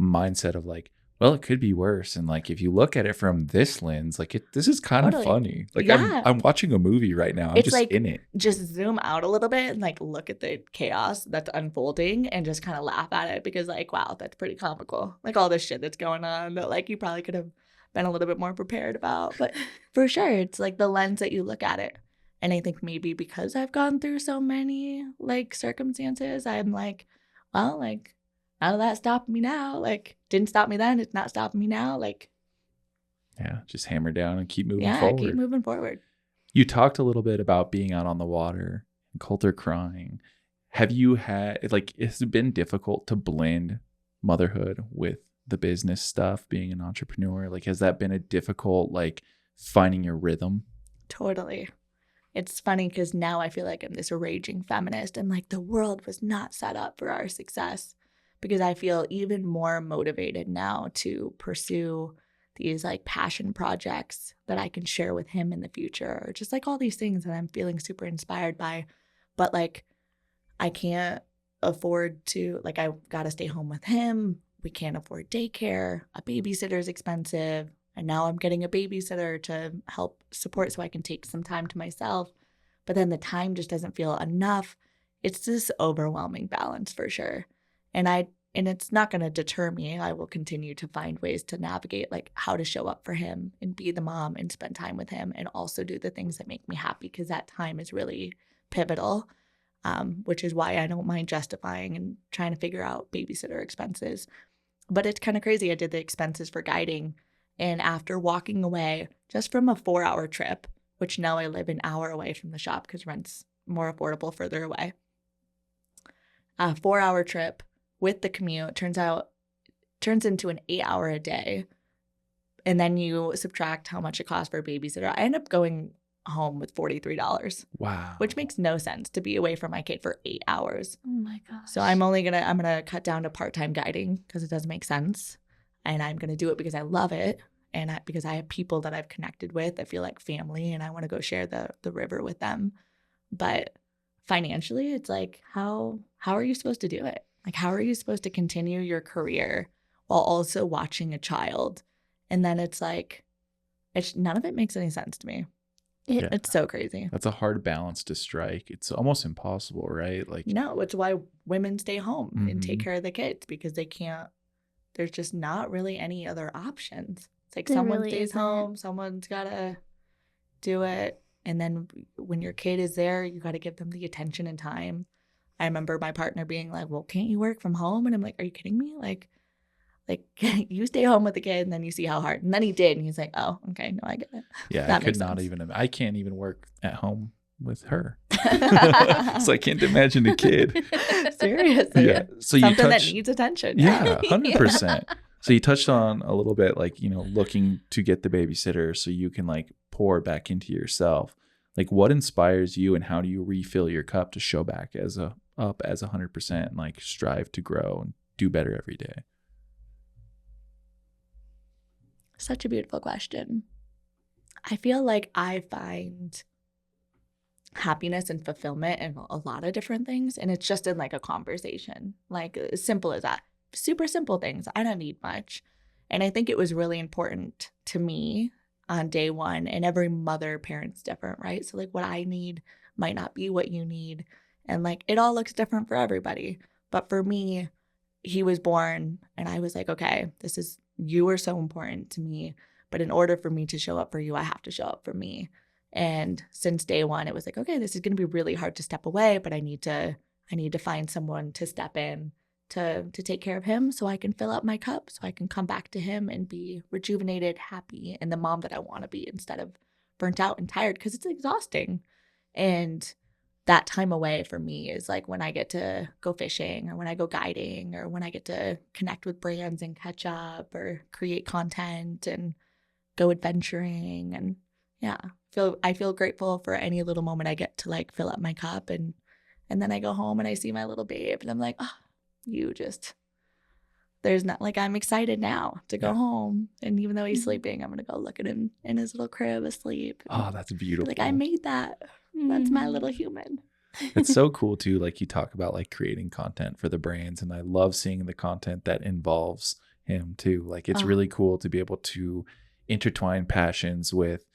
mindset of like, well, it could be worse. And like, if you look at it from this lens, like this is kind of funny. Like I'm watching a movie right now. I'm it's just like, in it. Just zoom out a little bit and like look at the chaos that's unfolding and just kind of laugh at it because like, wow, that's pretty comical. Like all this shit that's going on that like you probably could have been a little bit more prepared about. But for sure, it's like the lens that you look at it. And I think maybe because I've gone through so many like circumstances, I'm like, well, like none of that stopped me now. Like didn't stop me then. It's not stopping me now. Like, yeah, just hammer down and keep moving forward. Yeah, keep moving forward. You talked a little bit about being out on the water and Coulter crying. Have you had like, has it been difficult to blend motherhood with the business stuff, being an entrepreneur? Like, has that been a difficult, like finding your rhythm? Totally. It's funny because now I feel like I'm this raging feminist and like the world was not set up for our success because I feel even more motivated now to pursue these like passion projects that I can share with him in the future or just like all these things that I'm feeling super inspired by. But like I can't afford to, like I got to stay home with him. We can't afford daycare. A babysitter is expensive. And now I'm getting a babysitter to help support so I can take some time to myself. But then the time just doesn't feel enough. It's this overwhelming balance for sure. And it's not going to deter me. I will continue to find ways to navigate like how to show up for him and be the mom and spend time with him and also do the things that make me happy because that time is really pivotal, which is why I don't mind justifying and trying to figure out babysitter expenses. But it's kind of crazy. I did the expenses for guiding. And after walking away just from a 4-hour trip, which now I live an hour away from the shop because rent's more affordable further away. A 4-hour trip with the commute turns into an 8-hour a day. And then you subtract how much it costs for a babysitter. I end up going home with $43, Wow. which makes no sense to be away from my kid for 8 hours. Oh my gosh. So I'm gonna cut down to part-time guiding because it doesn't make sense. And I'm gonna do it because I love it. And because I have people that I've connected with that feel like family, and I want to go share the river with them. But financially, it's like, how are you supposed to do it? Like, how are you supposed to continue your career while also watching a child? And then it's like, none of it makes any sense to me. Yeah. It's so crazy. That's a hard balance to strike. It's almost impossible, right? Like, No, it's why women stay home and take Mhm. care of the kids, because they can't, there's just not really any other options. It's like There someone really stays isn't. home, someone's got to do it. And then when your kid is there, you got to give them the attention and time. I remember my partner being like, well, can't you work from home? And I'm like, are you kidding me? Like you stay home with the kid and then you see how hard. And then he did. And he's like, oh, okay. No, I get it. yeah, That I could makes not sense. even, I can't even work at home with her. So I can't imagine a kid. Seriously. Yeah. So you Something that touched, needs attention. yeah, 100%. So you touched on a little bit, like, looking to get the babysitter so you can like pour back into yourself. Like, what inspires you, and how do you refill your cup to show back up as 100% and like strive to grow and do better every day? Such a beautiful question. I feel like I find happiness and fulfillment in a lot of different things. And it's just in like a conversation, like as simple as that. Super simple things. I don't need much. And I think it was really important to me on day one. And every mother, parent's different, right? So like what I need might not be what you need. And like it all looks different for everybody. But for me, he was born and I was like, okay, you are so important to me. But in order for me to show up for you, I have to show up for me. And since day one, it was like, okay, this is going to be really hard to step away, but I need to find someone to step in to take care of him so I can fill up my cup, so I can come back to him and be rejuvenated, happy, and the mom that I want to be instead of burnt out and tired, because it's exhausting. And that time away for me is like when I get to go fishing, or when I go guiding, or when I get to connect with brands and catch up, or create content and go adventuring. And yeah, I feel grateful for any little moment I get to like fill up my cup. And then I go home and I see my little babe and I'm like, oh, there's not, like, I'm excited now to go Yeah. home. And even though he's sleeping, I'm going to go look at him in his little crib asleep. Oh, that's beautiful. Like, I made that. That's my Mm. little human. It's so cool too. Like, you talk about like creating content for the brands, and I love seeing the content that involves him too. Like, it's Oh. really cool to be able to intertwine passions with,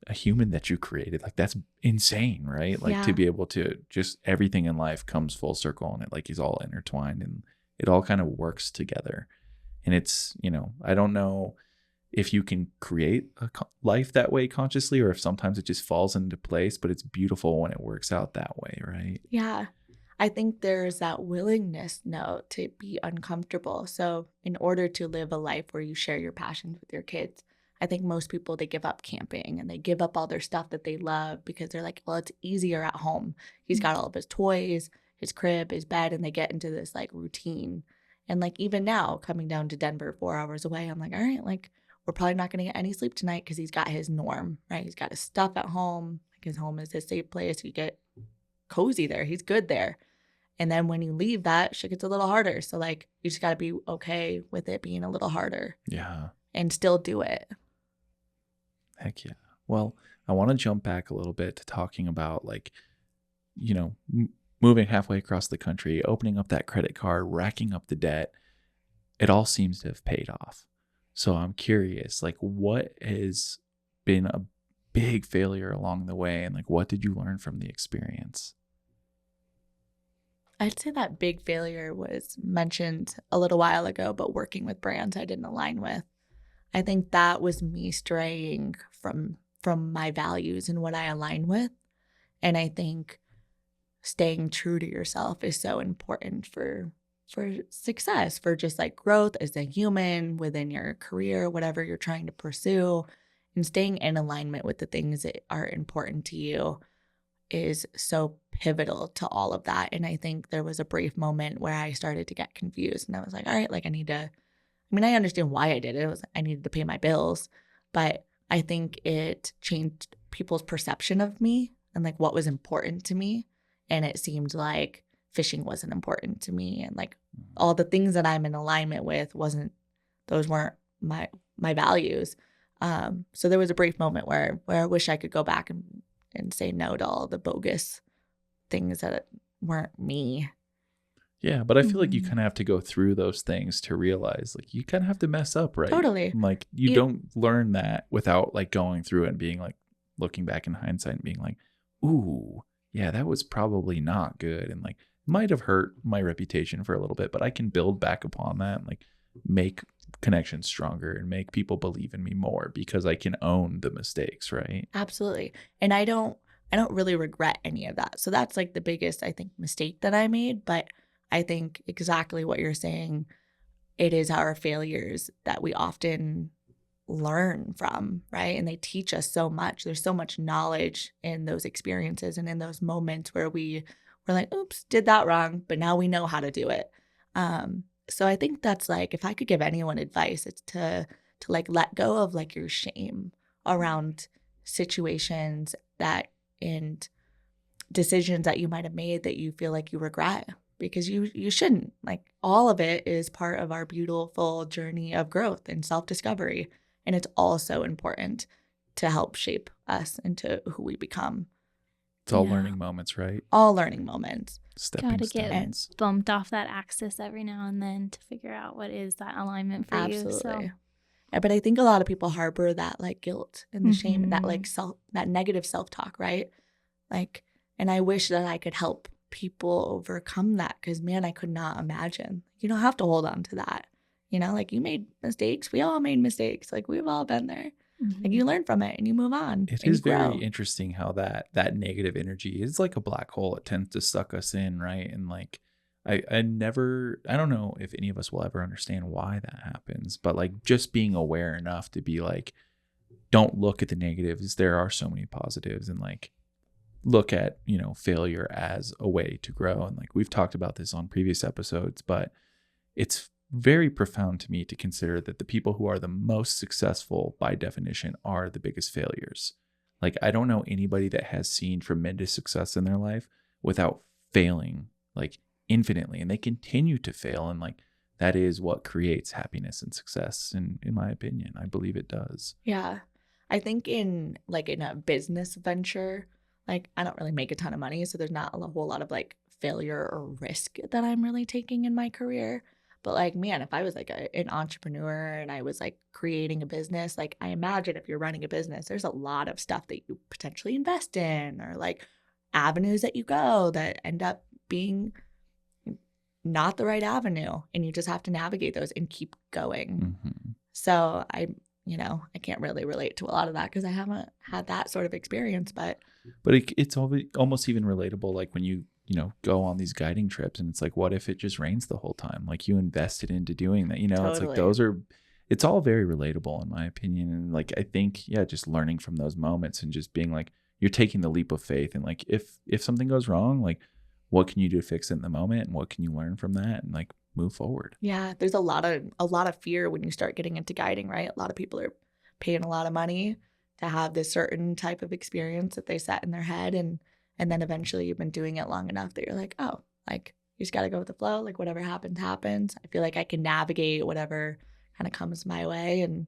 a human that you created. Like, that's insane, right? Like, to Yeah. be able to just, everything in life comes full circle, and it like is all intertwined and it all kind of works together. And it's, I don't know if you can create a life that way consciously, or if sometimes it just falls into place, but it's beautiful when it works out that way, right? Yeah. I think there's that willingness now to be uncomfortable. So in order to live a life where you share your passions with your kids, I think most people, they give up camping and they give up all their stuff that they love because they're like, well, it's easier at home. He's got all of his toys, his crib, his bed, and they get into this like routine. And like even now, coming down to Denver 4 hours away, I'm like, all right, like we're probably not going to get any sleep tonight because he's got his norm, right? He's got his stuff at home. Like his home is his safe place. You get cozy there. He's good there. And then when you leave that, shit gets a little harder. So like you just got to be okay with it being a little harder Yeah. and still do it. Heck yeah. Well, I want to jump back a little bit to talking about like, moving halfway across the country, opening up that credit card, racking up the debt. It all seems to have paid off. So I'm curious, like, what has been a big failure along the way, and like, what did you learn from the experience? I'd say that big failure was mentioned a little while ago, but working with brands I didn't align with. I think that was me straying from my values and what I align with. And I think staying true to yourself is so important for success, for just like growth as a human within your career, whatever you're trying to pursue, and staying in alignment with the things that are important to you is so pivotal to all of that. And I think there was a brief moment where I started to get confused and I was like, all right, like I understand why I did it. I needed to pay my bills, but I think it changed people's perception of me and like what was important to me. And it seemed like fishing wasn't important to me. And like all the things that I'm in alignment with those weren't my values. So there was a brief moment where I wish I could go back and say no to all the bogus things that weren't me. Yeah, but I feel like you kind of have to go through those things to realize like you kind of have to mess up, right? Totally. And, like you don't learn that without like going through it and being like looking back in hindsight and being like, ooh, yeah, that was probably not good. And like might have hurt my reputation for a little bit, but I can build back upon that and like make connections stronger and make people believe in me more because I can own the mistakes, right? Absolutely. And I don't really regret any of that. So that's like the biggest, I think, mistake that I made. But I think exactly what you're saying, it is our failures that we often learn from, right? And they teach us so much. There's so much knowledge in those experiences and in those moments where we're like, oops, did that wrong, but now we know how to do it. So I think that's like, if I could give anyone advice, it's to like let go of like your shame around situations and decisions that you might have made that you feel like you regret, because you shouldn't. Like all of it is part of our beautiful journey of growth and self-discovery. And it's also important to help shape us into who we become. It's all learning moments, right? All learning moments. Stepping Gotta stones. get bumped off that axis every now and then to figure out what is that alignment for you. Absolutely. Yeah, but I think a lot of people harbor that like guilt and the shame and that like that negative self-talk, right? Like, and I wish that I could help people overcome that, because man, I could not imagine. You don't have to hold on to that. You know, like you made mistakes. We all made mistakes. Like we've all been there. Like you learn from it and you move on. It is very interesting how that negative energy is like a black hole. It tends to suck us in, right? And like I don't know if any of us will ever understand why that happens, but like just being aware enough to be like, don't look at the negatives. There are so many positives, and like look at, you know, failure as a way to grow. And like we've talked about this on previous episodes, but it's very profound to me to consider that the people who are the most successful by definition are the biggest failures. Like I don't know anybody that has seen tremendous success in their life without failing like infinitely, and they continue to fail. And like that is what creates happiness and success. And in my opinion, I believe it does. Yeah. I think in a business venture, like I don't really make a ton of money, so there's not a whole lot of like failure or risk that I'm really taking in my career. But like, man, if I was like an entrepreneur and I was like creating a business, like I imagine if you're running a business, there's a lot of stuff that you potentially invest in, or like avenues that you go that end up being not the right avenue, and you just have to navigate those and keep going. So I can't really relate to a lot of that because I haven't had that sort of experience, but it's almost even relatable. Like when you go on these guiding trips and it's like, what if it just rains the whole time? Like you invested into doing that, It's like it's all very relatable in my opinion. And like, I think, just learning from those moments and just being like, you're taking the leap of faith. And like, if something goes wrong, like what can you do to fix it in the moment? And what can you learn from that and like move forward? Yeah. There's a lot of fear when you start getting into guiding, right? A lot of people are paying a lot of money to have this certain type of experience that they set in their head. And then eventually you've been doing it long enough that you're like, oh, like you just got to go with the flow. Like whatever happens, happens. I feel like I can navigate whatever kind of comes my way, and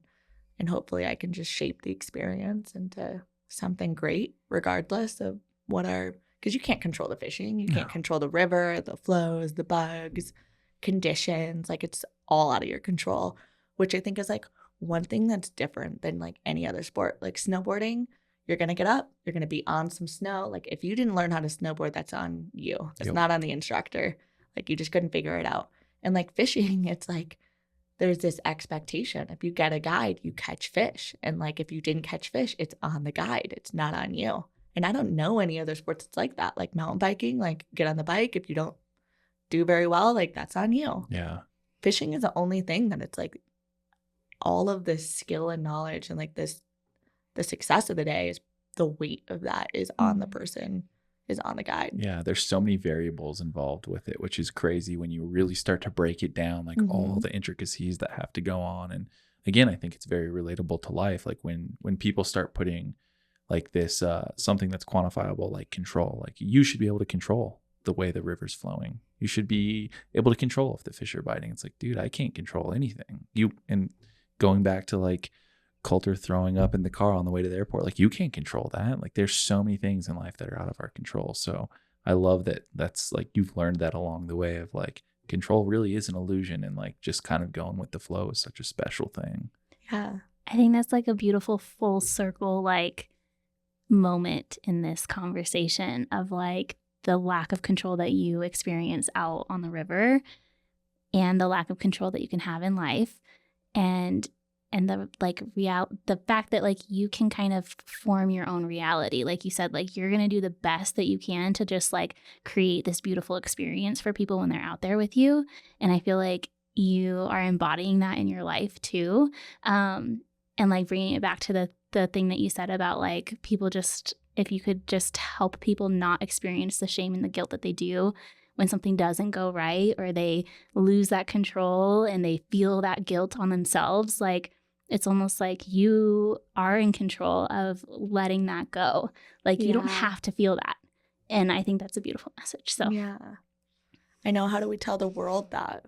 hopefully I can just shape the experience into something great, regardless of because you can't control the fishing. You can't control the river, the flows, the bugs, conditions. Like it's all out of your control, which I think is like one thing that's different than like any other sport. Like snowboarding, you're going to get up, you're going to be on some snow. Like if you didn't learn how to snowboard, that's on you. It's not on the instructor. Like you just couldn't figure it out. And like fishing, it's like there's this expectation. If you get a guide, you catch fish. And like if you didn't catch fish, it's on the guide. It's not on you. And I don't know any other sports that's like that. Like mountain biking, like get on the bike. If you don't do very well, like that's on you. Yeah. Fishing is the only thing that it's like all of this skill and knowledge and like the success of the day is the weight of that is on the person, is on the guide. Yeah, there's so many variables involved with it, which is crazy when you really start to break it down, like all the intricacies that have to go on. And again, I think it's very relatable to life. Like when people start putting like this something that's quantifiable, like control. Like you should be able to control the way the river's flowing. You should be able to control if the fish are biting. It's like, dude, I can't control anything. And going back to like Coulter throwing up in the car on the way to the airport, like you can't control that. Like there's so many things in life that are out of our control. So I love that that's like you've learned that along the way of like control really is an illusion, and like just kind of going with the flow is such a special thing. Yeah. I think that's like a beautiful full circle like moment in this conversation of like the lack of control that you experience out on the river and the lack of control that you can have in life, and the like the fact that like you can kind of form your own reality. Like you said, like you're gonna do the best that you can to just like create this beautiful experience for people when they're out there with you. And I feel like you are embodying that in your life too. And like bringing it back to the thing that you said about like people just, if you could just help people not experience the shame and the guilt that they do when something doesn't go right, or they lose that control and they feel that guilt on themselves, like it's almost like you are in control of letting that go. Like you don't have to feel that. And I think that's a beautiful message. So yeah, I know. How do we tell the world that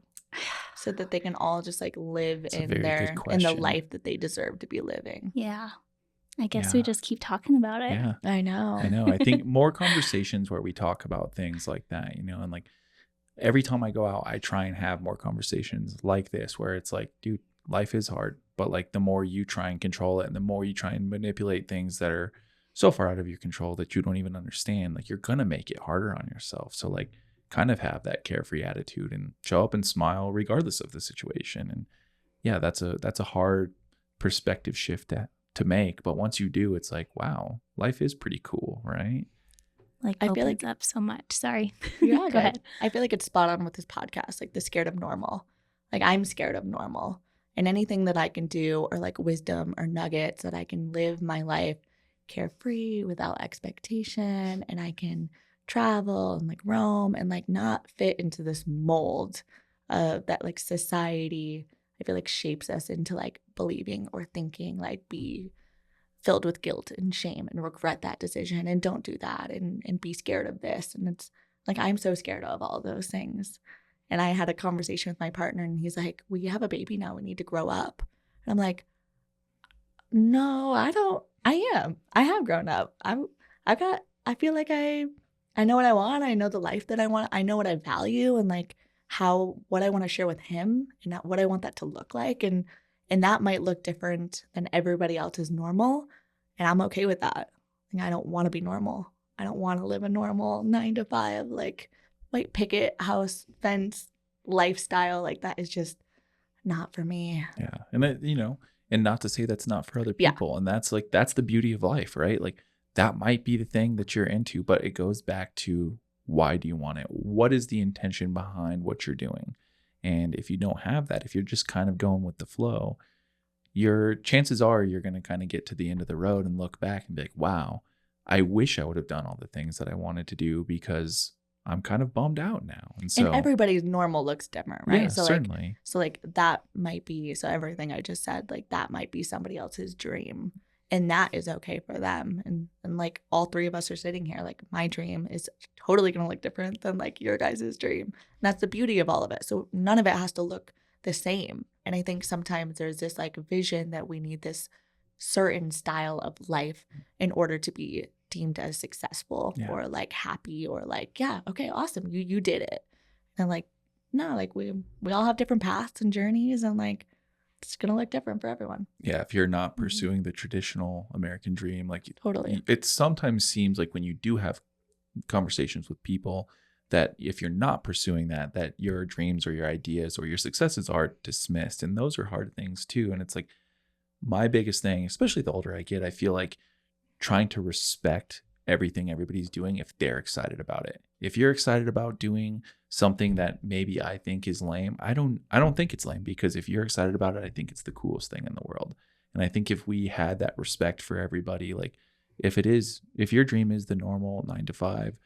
so that they can all just like live in the life that they deserve to be living? Yeah. I guess we just keep talking about it. Yeah. I know. I think more conversations where we talk about things like that, you know, and like every time I go out, I try and have more conversations like this where it's like, dude, life is hard, but like the more you try and control it and the more you try and manipulate things that are so far out of your control that you don't even understand, like you're going to make it harder on yourself. So like kind of have that carefree attitude and show up and smile regardless of the situation. And yeah, that's a hard perspective shift to make, but once you do, it's like, wow, life is pretty cool, right? Like I opens feel like up so much. Sorry. Yeah, Go ahead. I feel like it's spot on with this podcast, like the scared of normal. Like I'm scared of normal, and anything that I can do, or like wisdom or nuggets that I can live my life carefree without expectation, and I can travel and like roam and like not fit into this mold that like society, I feel like, shapes us into like believing or thinking, like be filled with guilt and shame and regret that decision and don't do that and be scared of this. And it's like, I'm so scared of all those things. And I had a conversation with my partner, and he's like, we have a baby now, we need to grow up. And I'm like, no, I don't. I have grown up. I feel like I know what I want. I know the life that I want. I know what I value, and like what I want to share with him, and what I want that to look like. And that might look different than everybody else's normal. And I'm okay with that. Like, I don't want to be normal. I don't want to live a normal 9 to 5, like white picket house fence lifestyle. Like that is just not for me. Yeah. And that, you know, and not to say that's not for other people. And that's the beauty of life, right? Like that might be the thing that you're into, but it goes back to, why do you want it? What is the intention behind what you're doing? And if you don't have that, if you're just kind of going with the flow, your chances are you're going to kind of get to the end of the road and look back and be like, wow, I wish I would have done all the things that I wanted to do because I'm kind of bummed out now. And so everybody's normal looks different, right? Yeah, so certainly. Like that might be, so everything I just said, like that might be somebody else's dream, and that is okay for them. And like all three of us are sitting here, like my dream is totally going to look different than like your guys' dream. And that's the beauty of all of it. So none of it has to look the same. And I think sometimes there's this like vision that we need this certain style of life in order to be deemed as successful or like happy, or like, yeah, okay, awesome, you did it. And like, no, like we all have different paths and journeys, and like it's gonna look different for everyone. Yeah, if you're not pursuing the traditional American dream, like totally, it sometimes seems like when you do have conversations with people that if you're not pursuing that your dreams or your ideas or your successes are dismissed, and those are hard things too. And it's like my biggest thing, especially the older I get, I feel like trying to respect everything everybody's doing if they're excited about it. If you're excited about doing something that maybe I think is lame, I don't think it's lame, because if you're excited about it, I think it's the coolest thing in the world. And I think if we had that respect for everybody, like if your dream is the normal 9 to 5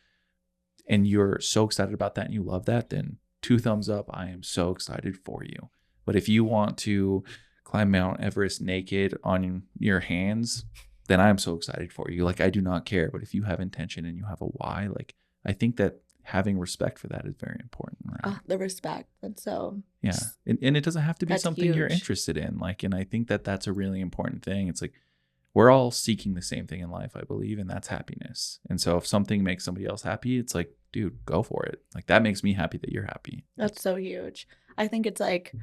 and you're so excited about that and you love that, then 2 thumbs up. I am so excited for you. But if you want to climb Mount Everest naked on your hands, then I'm so excited for you. Like, I do not care, but if you have intention and you have a why, like, I think that having respect for that is very important, right? Oh, the respect. That's so. Yeah. And it doesn't have to be That's something you're huge. interested in. Like, and I think that that's a really important thing. It's like, we're all seeking the same thing in life, I believe, and that's happiness. And so if something makes somebody else happy, it's like, dude, go for it. Like, that makes me happy that you're happy. That's so huge. I think it's like,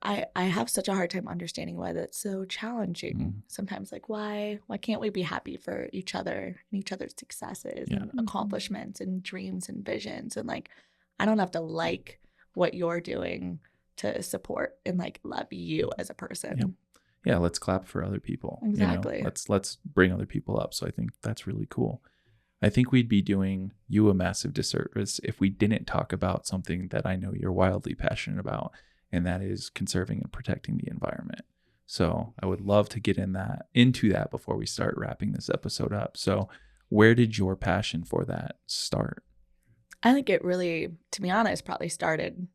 I have such a hard time understanding why that's so challenging. Mhm. Sometimes, like, why can't we be happy for each other and each other's successes Yeah. and accomplishments and dreams and visions? And like, I don't have to like what you're doing to support and like love you as a person. Yep. Yeah, let's clap for other people. Exactly. You know? Let's bring other people up. So I think that's really cool. I think we'd be doing you a massive disservice if we didn't talk about something that I know you're wildly passionate about, and that is conserving and protecting the environment. So I would love to get into that before we start wrapping this episode up. So where did your passion for that start? I think it really, to be honest, probably started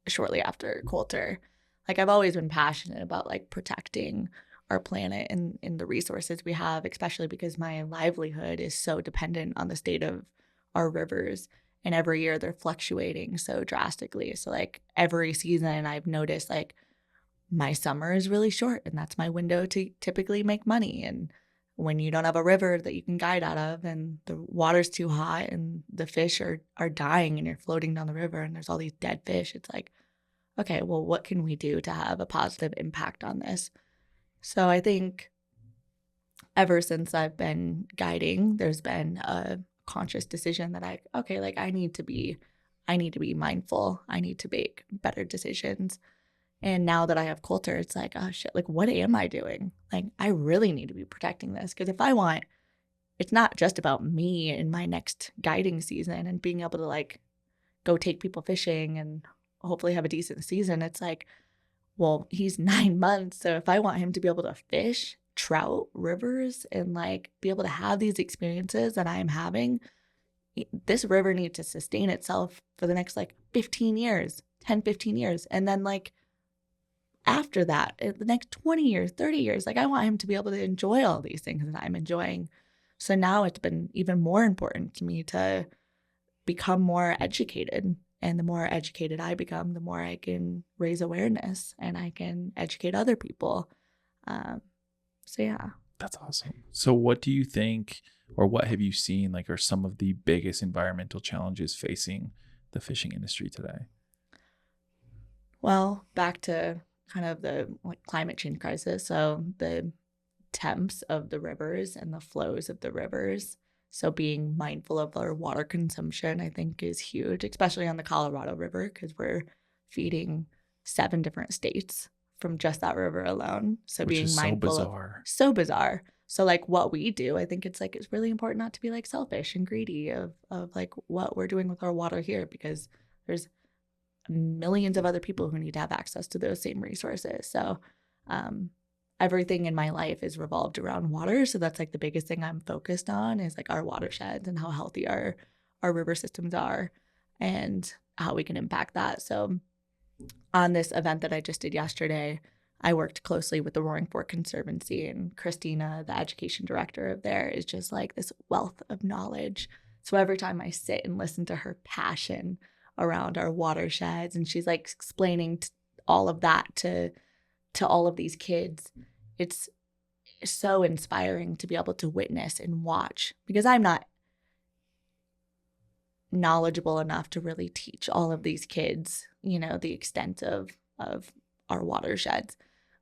shortly after Coulter. Like, I've always been passionate about like protecting our planet and the resources we have, especially because my livelihood is so dependent on the state of our rivers. And every year they're fluctuating so drastically. So like every season I've noticed like my summer is really short, and that's my window to typically make money. And when you don't have a river that you can guide out of and the water's too hot and the fish are dying and you're floating down the river and there's all these dead fish, it's like, okay, well, what can we do to have a positive impact on this? So I think ever since I've been guiding, there's been a conscious decision that I need to be mindful. I need to make better decisions. And now that I have Coulter, it's like, oh shit, like, what am I doing? Like, I really need to be protecting this. Because it's not just about me in my next guiding season and being able to like go take people fishing and hopefully have a decent season. It's like, well, he's 9 months. So if I want him to be able to fish, trout rivers, and like be able to have these experiences that I'm having, this river needs to sustain itself for the next like 15 years. And then like after that, the next 20 years, 30 years, like I want him to be able to enjoy all these things that I'm enjoying. So now it's been even more important to me to become more educated. And the more educated I become, the more I can raise awareness and I can educate other people. So yeah. That's awesome. So what do you think, or what have you seen, like, are some of the biggest environmental challenges facing the fishing industry today? Well, back to kind of the like climate change crisis. So the temps of the rivers and the flows of the rivers. So being mindful of our water consumption, I think, is huge, especially on the Colorado River, because we're feeding 7 different states from just that river alone. So Which being is mindful so bizarre. So bizarre. So like what we do, I think it's really important not to be like selfish and greedy of like what we're doing with our water here, because there's millions of other people who need to have access to those same resources. So everything in my life is revolved around water. So that's like the biggest thing I'm focused on is like our watersheds and how healthy our river systems are and how we can impact that. So on this event that I just did yesterday, I worked closely with the Roaring Fork Conservancy, and Christina, the education director of there, is just like this wealth of knowledge. So every time I sit and listen to her passion around our watersheds, and she's like explaining all of that to all of these kids, it's so inspiring to be able to witness and watch, because I'm not knowledgeable enough to really teach all of these kids, the extent of our watersheds.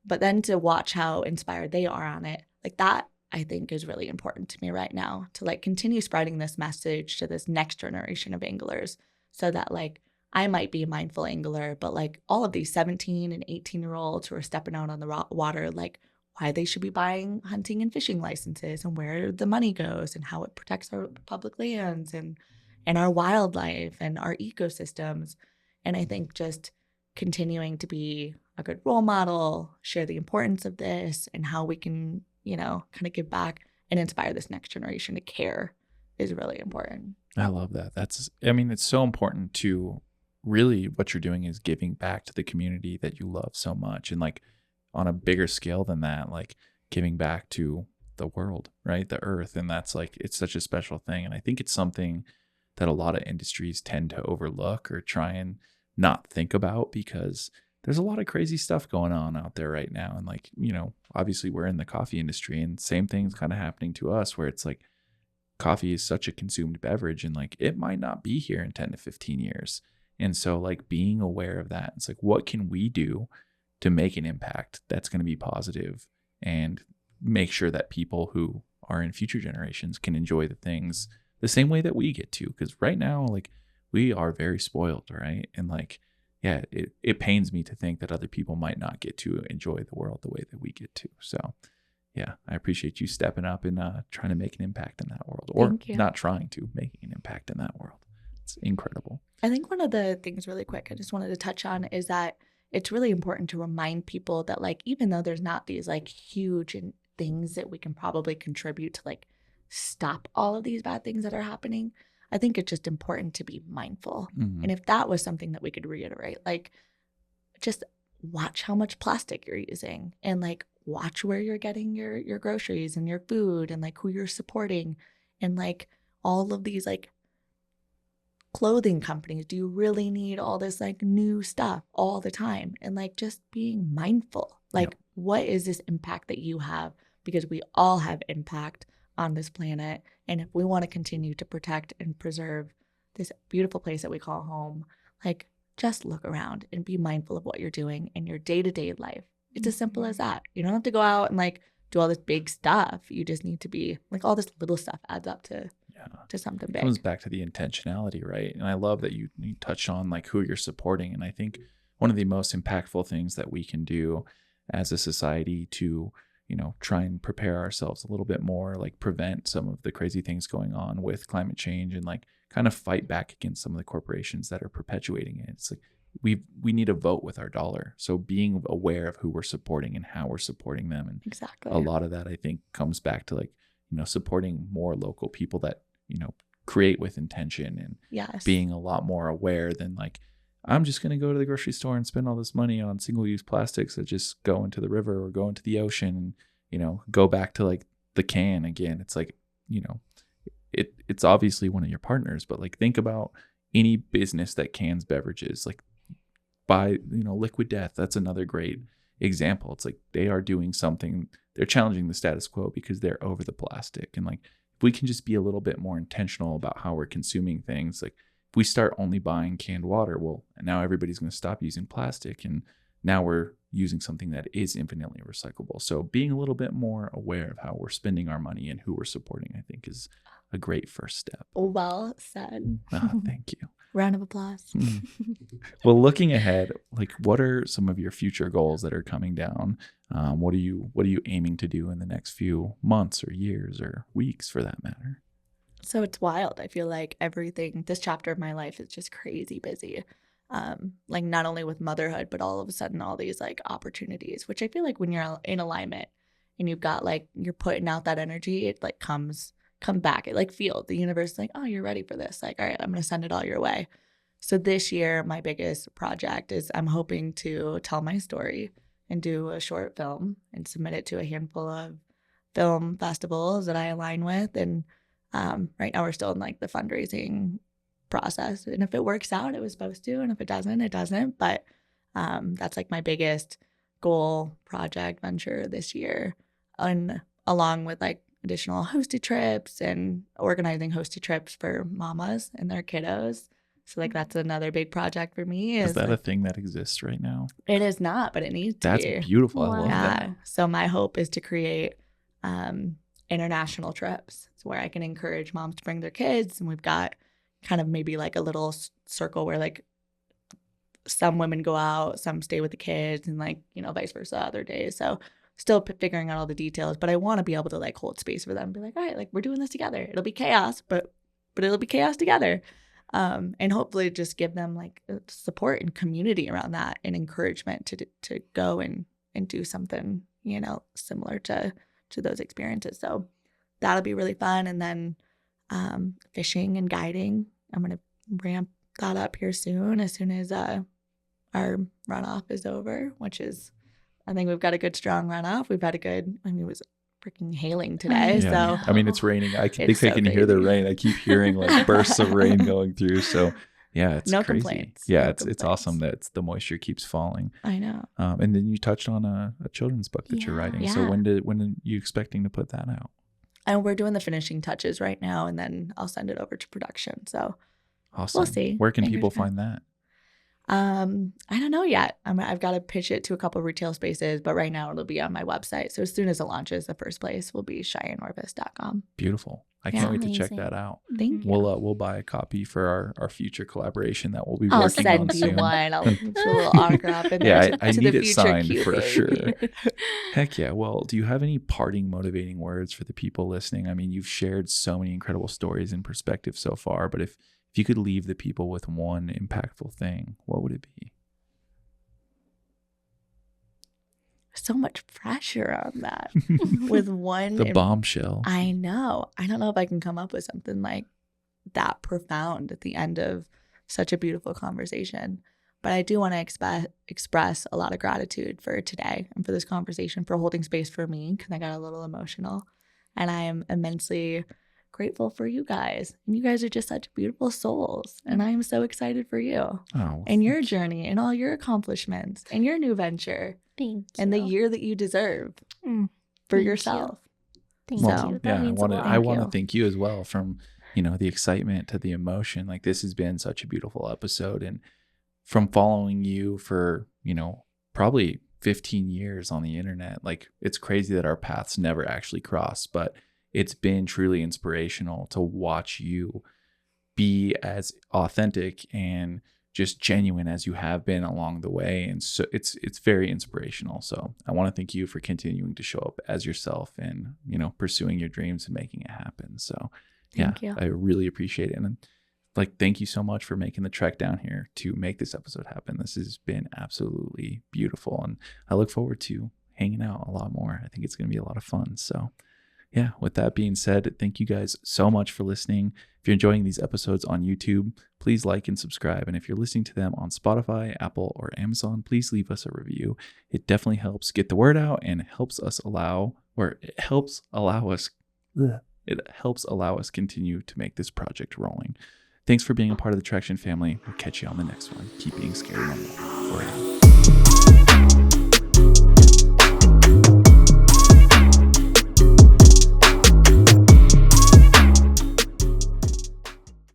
But then to watch how inspired they are on it, like that, I think is really important to me right now, to like continue spreading this message to this next generation of anglers, so that like I might be a mindful angler, but like all of these 17 and 18-year-olds who are stepping out on the water, like why they should be buying hunting and fishing licenses and where the money goes and how it protects our public lands and our wildlife and our ecosystems. And I think just continuing to be a good role model, share the importance of this and how we can, kind of give back and inspire this next generation to care is really important. I love that. It's so important to really, what you're doing is giving back to the community that you love so much. And like on a bigger scale than that, like giving back to the world, right? The earth. And that's like, it's such a special thing. And I think it's something that a lot of industries tend to overlook or try and not think about, because there's a lot of crazy stuff going on out there right now. And like, obviously we're in the coffee industry, and same thing's kind of happening to us, where it's like coffee is such a consumed beverage, and like it might not be here in 10 to 15 years. And so like being aware of that, it's like, what can we do to make an impact that's going to be positive and make sure that people who are in future generations can enjoy the things the same way that we get to? Because right now, like, we are very spoiled, right? And like, yeah, it pains me to think that other people might not get to enjoy the world the way that we get to. So yeah, I appreciate you stepping up and trying to make an impact in that world, or not trying to, making an impact in that world. It's incredible. I think one of the things really quick I just wanted to touch on is that it's really important to remind people that, like, even though there's not these like huge things that we can probably contribute to like stop all of these bad things that are happening, I think it's just important to be mindful. Mm-hmm. And if that was something that we could reiterate, like, just watch how much plastic you're using, and like watch where you're getting your groceries and your food, and like who you're supporting, and like all of these like clothing companies. Do you really need all this like new stuff all the time? And like just being mindful, like, what is this impact that you have? Because we all have impact on this planet. And if we want to continue to protect and preserve this beautiful place that we call home, like, just look around and be mindful of what you're doing in your day-to-day life. It's as simple as that. You don't have to go out and like do all this big stuff. You just need to be like, all this little stuff adds up to something big. It comes back to the intentionality, right? And I love that you touched on like who you're supporting. And I think one of the most impactful things that we can do as a society to, try and prepare ourselves a little bit more, like prevent some of the crazy things going on with climate change, and like kind of fight back against some of the corporations that are perpetuating it. It's like we need to vote with our dollar. So being aware of who we're supporting and how we're supporting them. And exactly, a lot of that I think comes back to like, supporting more local people that, create with intention, and being a lot more aware than like, I'm just going to go to the grocery store and spend all this money on single-use plastics that just go into the river or go into the ocean and, go back to like the can again. It's like, it's obviously one of your partners, but like think about any business that cans beverages, like buy, Liquid Death. That's another great example. It's like they are doing something, they're challenging the status quo because they're over the plastic. And like, if we can just be a little bit more intentional about how we're consuming things, like if we start only buying canned water, well, now everybody's going to stop using plastic, and now we're using something that is infinitely recyclable. So being a little bit more aware of how we're spending our money and who we're supporting, I think, is a great first step. Well said. Thank you. Round of applause. Well, looking ahead, like, what are some of your future goals that are coming down? What are you aiming to do in the next few months or years or weeks, for that matter? So it's wild. I feel like this chapter of my life is just crazy busy. Like, not only with motherhood, but all of a sudden all these like opportunities, which I feel like when you're in alignment and you've got like, you're putting out that energy, it like come back. It like the universe is like, oh, you're ready for this. Like, all right, I'm going to send it all your way. So this year, my biggest project is I'm hoping to tell my story and do a short film and submit it to a handful of film festivals that I align with. And right now we're still in like the fundraising process. And if it works out, it was supposed to. And if it doesn't, it doesn't. But that's like my biggest goal, project, venture this year. And along with like additional hosted trips and organizing hosted trips for mamas and their kiddos. So like that's another big project for me. Is that like, a thing that exists right now? It is not, but it needs to be. That's beautiful. I love that. So my hope is to create international trips. So where I can encourage moms to bring their kids, and we've got kind of maybe like a little circle where like some women go out, some stay with the kids, and like, vice versa other days. So still figuring out all the details, but I want to be able to like hold space for them and be like, all right, like we're doing this together. It'll be chaos, but it'll be chaos together. And hopefully just give them like support and community around that, and encouragement to go and do something, similar to those experiences. So that'll be really fun. And then fishing and guiding, I'm going to ramp that up here soon as our runoff is over, which is, I think we've got a good strong runoff. We've had it was freaking hailing today. Yeah. So I mean, it's raining. I think It's I so can hear the crazy. rain. I keep hearing like bursts of rain going through. So yeah, it's No crazy. complaints. Yeah, No it's awesome that the moisture keeps falling. I know. And then you touched on a children's book that you're Yeah. writing. So Yeah. when are you expecting to put that out? And we're doing the finishing touches right now, and then I'll send it over to production. So Awesome. see. Where can Fingers people crossed. find that? I don't know yet. I've got to pitch it to a couple retail spaces, but right now it'll be on my website. So as soon as it launches, the first place will be ShyanneOrvis.com. Beautiful. I Yeah. can't wait to check Amazing. that out. Thank you. We'll buy a copy for our future collaboration that we'll be I'll working on send you soon. one. I'll put a little autograph in Yeah, there. I to need the it future signed Cupid. for sure. Heck yeah. Well, do you have any parting motivating words for the people listening? I mean, you've shared so many incredible stories and perspectives so far, but if you could leave the people with one impactful thing, what would it be? So much pressure on that. With one. The bombshell. I know. I don't know if I can come up with something like that profound at the end of such a beautiful conversation. But I do want to express a lot of gratitude for today and for this conversation, for holding space for me, because I got a little emotional. And I am immensely grateful for you guys. And you guys are just such beautiful souls. And I am so excited for you Oh, and your journey and all your accomplishments and your new venture Thank you. and the year that you deserve Mm, for thank you. yourself. Thank So, you. That yeah, I means a want to lot. I want to you. thank you as well, from the excitement to the emotion. Like, this has been such a beautiful episode, and from following you for probably 15 years on the internet, like, it's crazy that our paths never actually crossed, but it's been truly inspirational to watch you be as authentic and just genuine as you have been along the way. And so it's very inspirational. So I want to thank you for continuing to show up as yourself and, pursuing your dreams and making it happen. So Thank you. I really appreciate it. And thank you so much for making the trek down here to make this episode happen. This has been absolutely beautiful. And I look forward to hanging out a lot more. I think it's going to be a lot of fun. So yeah, with that being said, thank you guys so much for listening. If you're enjoying these episodes on YouTube, please like and subscribe. And if you're listening to them on Spotify, Apple, or Amazon, please leave us a review. It definitely helps get the word out, and it helps allow us continue to make this project rolling. Thanks for being a part of the Traction family. We'll catch you on the next one. Keep being scared normal forever.